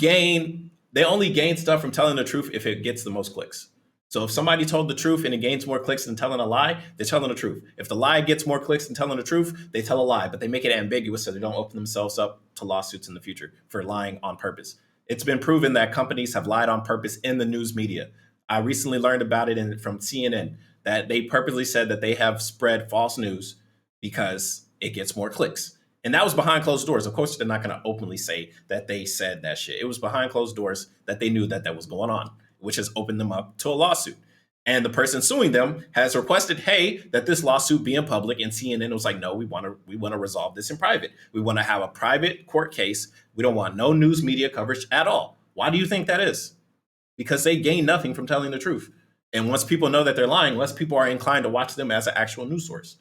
only gain stuff from telling the truth if it gets the most clicks. So if somebody told the truth and it gains more clicks than telling a lie, they're telling the truth. If the lie gets more clicks than telling the truth, they tell a lie, but they make it ambiguous so they don't open themselves up to lawsuits in the future for lying on purpose. It's been proven that companies have lied on purpose in the news media. I recently learned about it from CNN, that they purposely said that they have spread false news because it gets more clicks. And that was behind closed doors. Of course, they're not going to openly say that they said that shit. It was behind closed doors that they knew that was going on, which has opened them up to a lawsuit. And the person suing them has requested, hey, that this lawsuit be in public. And CNN was like, no, we want to resolve this in private. We want to have a private court case. We don't want no news media coverage at all. Why do you think that is? Because they gain nothing from telling the truth. And once people know that they're lying, less people are inclined to watch them as an actual news source,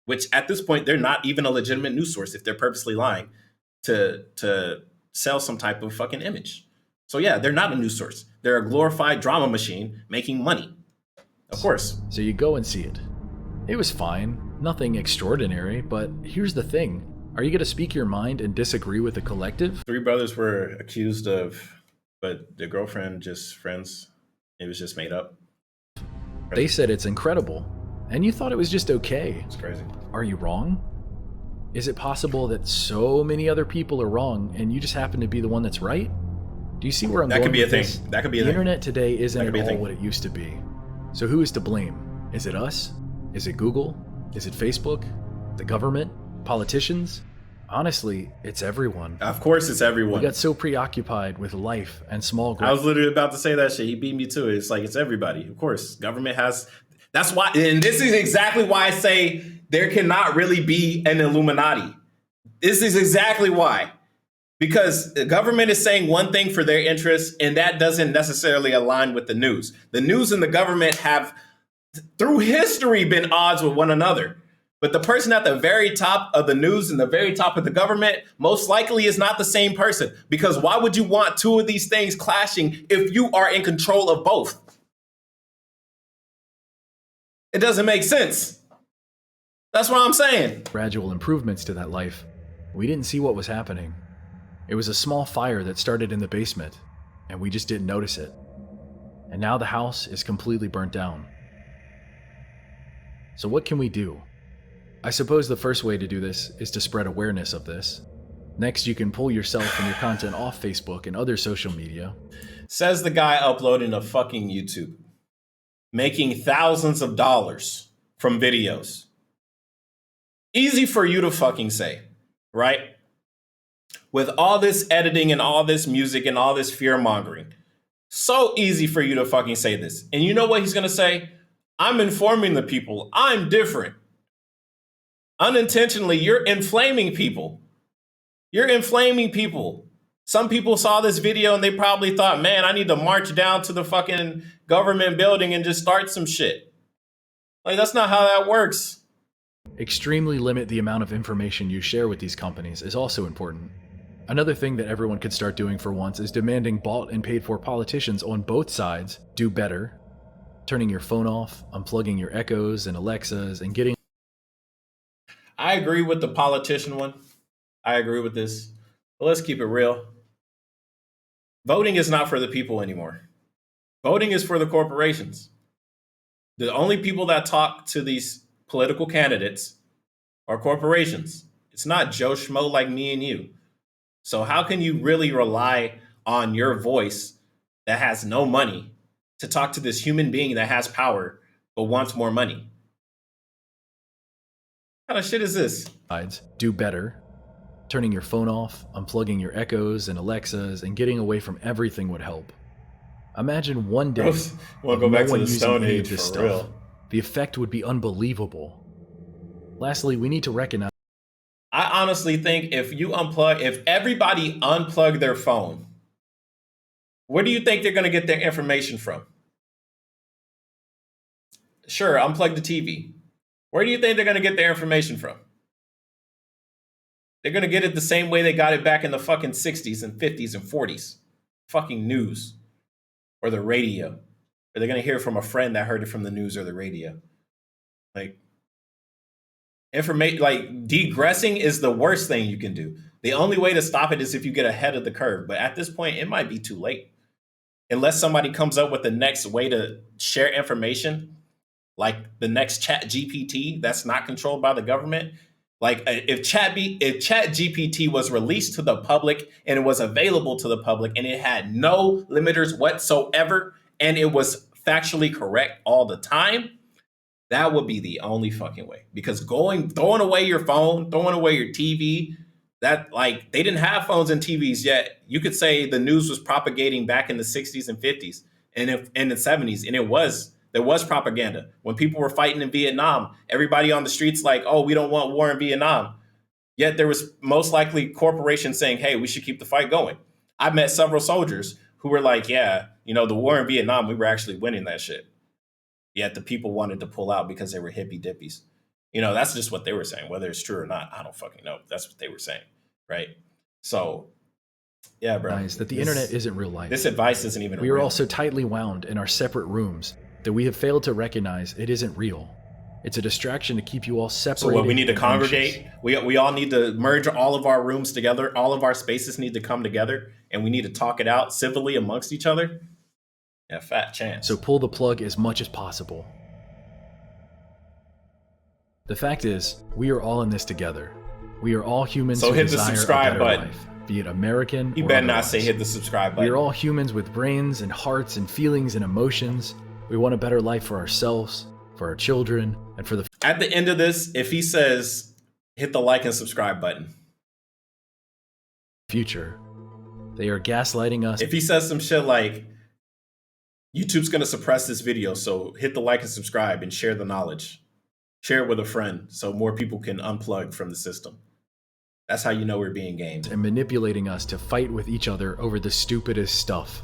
which at this point, they're not even a legitimate news source if they're purposely lying to sell some type of fucking image. So yeah, they're not a news source. They're a glorified drama machine making money. Of course. So you go and see it. It was fine, nothing extraordinary, but here's the thing. Are you going to speak your mind and disagree with the collective? 3 brothers were accused of, but their girlfriend, just friends. It was just made up. They said it's incredible, and you thought it was just okay. It's crazy. Are you wrong? Is it possible that so many other people are wrong and you just happen to be the one that's right? Do you see where I'm going? That could be a with thing. this? That could be a The thing. internet today isn't That could be at a all thing. what it used to be. So who is to blame? Is it us? Is it Google? Is it Facebook? The government? Politicians? Honestly, it's everyone. Of course, it's everyone. We got so preoccupied with life and small growth. I was literally about to say that shit. He beat me to it. It's like, it's everybody. Of course, government has. That's why, and this is exactly why I say there cannot really be an Illuminati. This is exactly why. Because the government is saying one thing for their interests, and that doesn't necessarily align with the news. The news and the government have, through history, been odds with one another. But the person at the very top of the news and the very top of the government most likely is not the same person. Because why would you want two of these things clashing if you are in control of both? It doesn't make sense. That's what I'm saying. Gradual improvements to that life. We didn't see what was happening. It was a small fire that started in the basement, and we just didn't notice it. And now the house is completely burnt down. So what can we do? I suppose the first way to do this is to spread awareness of this. Next, you can pull yourself and your content off Facebook and other social media. Says the guy uploading a fucking YouTube, making thousands of dollars from videos. Easy for you to fucking say, right? With all this editing and all this music and all this fear mongering, so easy for you to fucking say this. And you know what he's gonna say? I'm informing the people. I'm different. Unintentionally, you're inflaming people. You're inflaming people. Some people saw this video and they probably thought, man, I need to march down to the fucking government building and just start some shit. Like, that's not how that works. Extremely limit the amount of information you share with these companies is also important. Another thing that everyone could start doing for once is demanding bought and paid for politicians on both sides do better, turning your phone off, unplugging your Echoes and Alexas, and getting... I agree with the politician one. I agree with this. But let's keep it real. Voting is not for the people anymore. Voting is for the corporations. The only people that talk to these political candidates are corporations. It's not Joe Schmo like me and you. So how can you really rely on your voice that has no money to talk to this human being that has power but wants more money? What kind of shit is this? Sides do better, turning your phone off, unplugging your Echoes and Alexas, and getting away from everything would help. Imagine one day we'll go back no one to the using Stone any Age of this for stuff. real. The effect would be unbelievable. Lastly, we need to recognize... I honestly think if everybody unplugged their phone, where do you think they're going to get their information from? Sure, unplug the TV. Where do you think they're going to get their information from? They're going to get it the same way they got it back in the fucking 60s and 50s and 40s. Fucking news. Or the radio. Or they're going to hear from a friend that heard it from the news or the radio. Like, degressing is the worst thing you can do. The only way to stop it is if you get ahead of the curve. But at this point, it might be too late. Unless somebody comes up with the next way to share information, like the next Chat GPT that's not controlled by the government. Like if Chat GPT was released to the public and it was available to the public and it had no limiters whatsoever and it was factually correct all the time, that would be the only fucking way. Because throwing away your phone, throwing away your TV, that, like, they didn't have phones and TVs yet. You could say the news was propagating back in the 60s and 50s and in the 70s, and there was propaganda. When people were fighting in Vietnam, everybody on the streets like, oh, we don't want war in Vietnam. Yet there was most likely corporations saying, hey, we should keep the fight going. I've met several soldiers who were like, yeah, the war in Vietnam, we were actually winning that shit. Yet the people wanted to pull out because they were hippie dippies. That's just what they were saying. Whether it's true or not, I don't fucking know. That's what they were saying, right? So, yeah, bro. That the internet isn't real life. This advice isn't even We real. are all so tightly wound in our separate rooms that we have failed to recognize it isn't real. It's a distraction to keep you all separated. So what, we need to and congregate? anxious. We all need to merge all of our rooms together. All of our spaces need to come together, and we need to talk it out civilly amongst each other. Yeah, fat chance. So pull the plug as much as possible. The fact is, we are all in this together. We are all humans So who hit the desire subscribe a better button. life, be it American You or better not otherwise. say hit the subscribe button. We are all humans with brains and hearts and feelings and emotions. We want a better life for ourselves, for our children, and for the At the end of this, if he says hit the like and subscribe button, future. They are gaslighting us. if he says some shit like YouTube's going to suppress this video, so hit the like and subscribe and share the knowledge. Share it with a friend so more people can unplug from the system. That's how you know we're being gamed. And manipulating us to fight with each other over the stupidest stuff.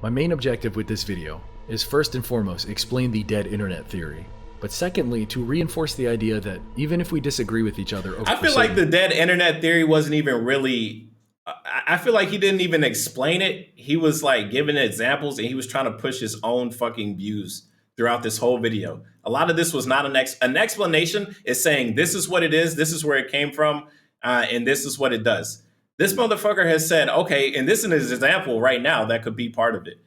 My main objective with this video is first and foremost explain the dead internet theory, but secondly to reinforce the idea that even if we disagree with each other over I feel like the dead internet theory wasn't even really, I feel like he didn't even explain it. He was like giving examples and he was trying to push his own fucking views throughout this whole video. A lot of this was not an explanation. Is saying this is what it is, this is where it came from, and this is what it does. This motherfucker has said, okay, and this is an example right now that could be part of it.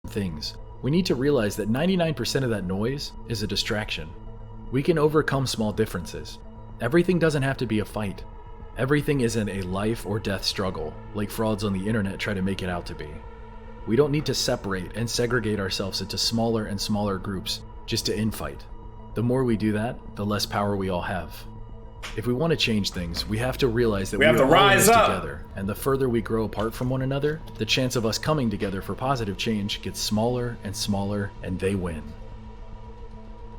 things. We need to realize that 99% of that noise is a distraction. We can overcome small differences. Everything doesn't have to be a fight. Everything isn't a life or death struggle, like frauds on the internet try to make it out to be. We don't need to separate and segregate ourselves into smaller and smaller groups just to infight. The more we do that, the less power we all have. If we want to change things, we have to realize that we have to are all in rise this up. together, and the further we grow apart from one another, the chance of us coming together for positive change gets smaller and smaller, and they win.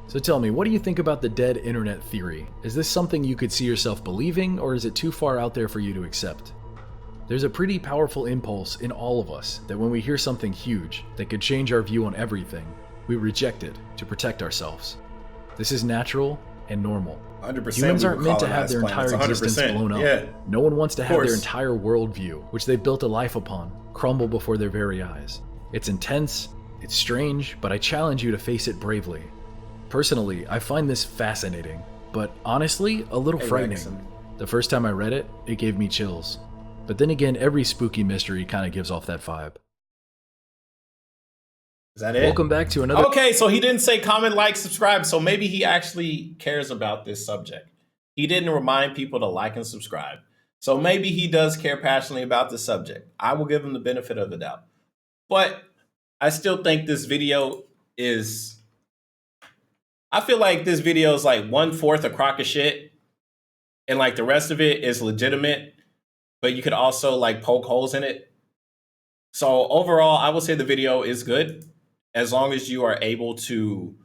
So tell me, what do you think about the dead internet theory? Is this something you could see yourself believing, or is it too far out there for you to accept? There's a pretty powerful impulse in all of us that when we hear something huge that could change our view on everything, we reject it to protect ourselves. This is natural and normal. 100%. Humans we aren't would meant call to it have as their planets. entire existence 100%. blown up. Yeah. No one wants to have their course. entire worldview, which they've built a life upon, crumble before their very eyes. It's intense, it's strange, but I challenge you to face it bravely. Personally, I find this fascinating, but honestly, a little frightening. Wrexham. The first time I read it, it gave me chills. But then again, every spooky mystery kind of gives off that vibe. Is that it? Welcome back to another. Okay, so he didn't say comment, like, subscribe. So maybe he actually cares about this subject. He didn't remind people to like and subscribe. So maybe he does care passionately about this subject. I will give him the benefit of the doubt. But I still think this video is. I feel like this video is like 1/4 a crock of shit. And like the rest of it is legitimate. But you could also like poke holes in it. So overall, I will say the video is good as long as you are able to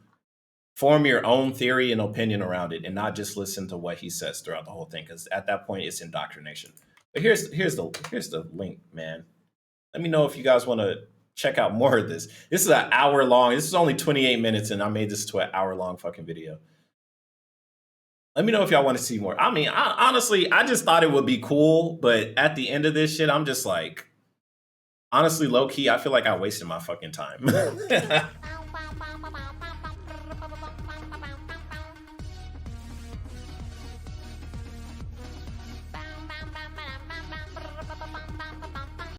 form your own theory and opinion around it and not just listen to what he says throughout the whole thing, because at that point it's indoctrination. But here's the link, man. Let me know if you guys want to check out more of this. This is an hour long. This is only 28 minutes and I made this to an hour long fucking video. Let me know if y'all want to see more. I mean, honestly, I just thought it would be cool, but at the end of this shit, I'm just like, honestly, low key, I feel like I wasted my fucking time.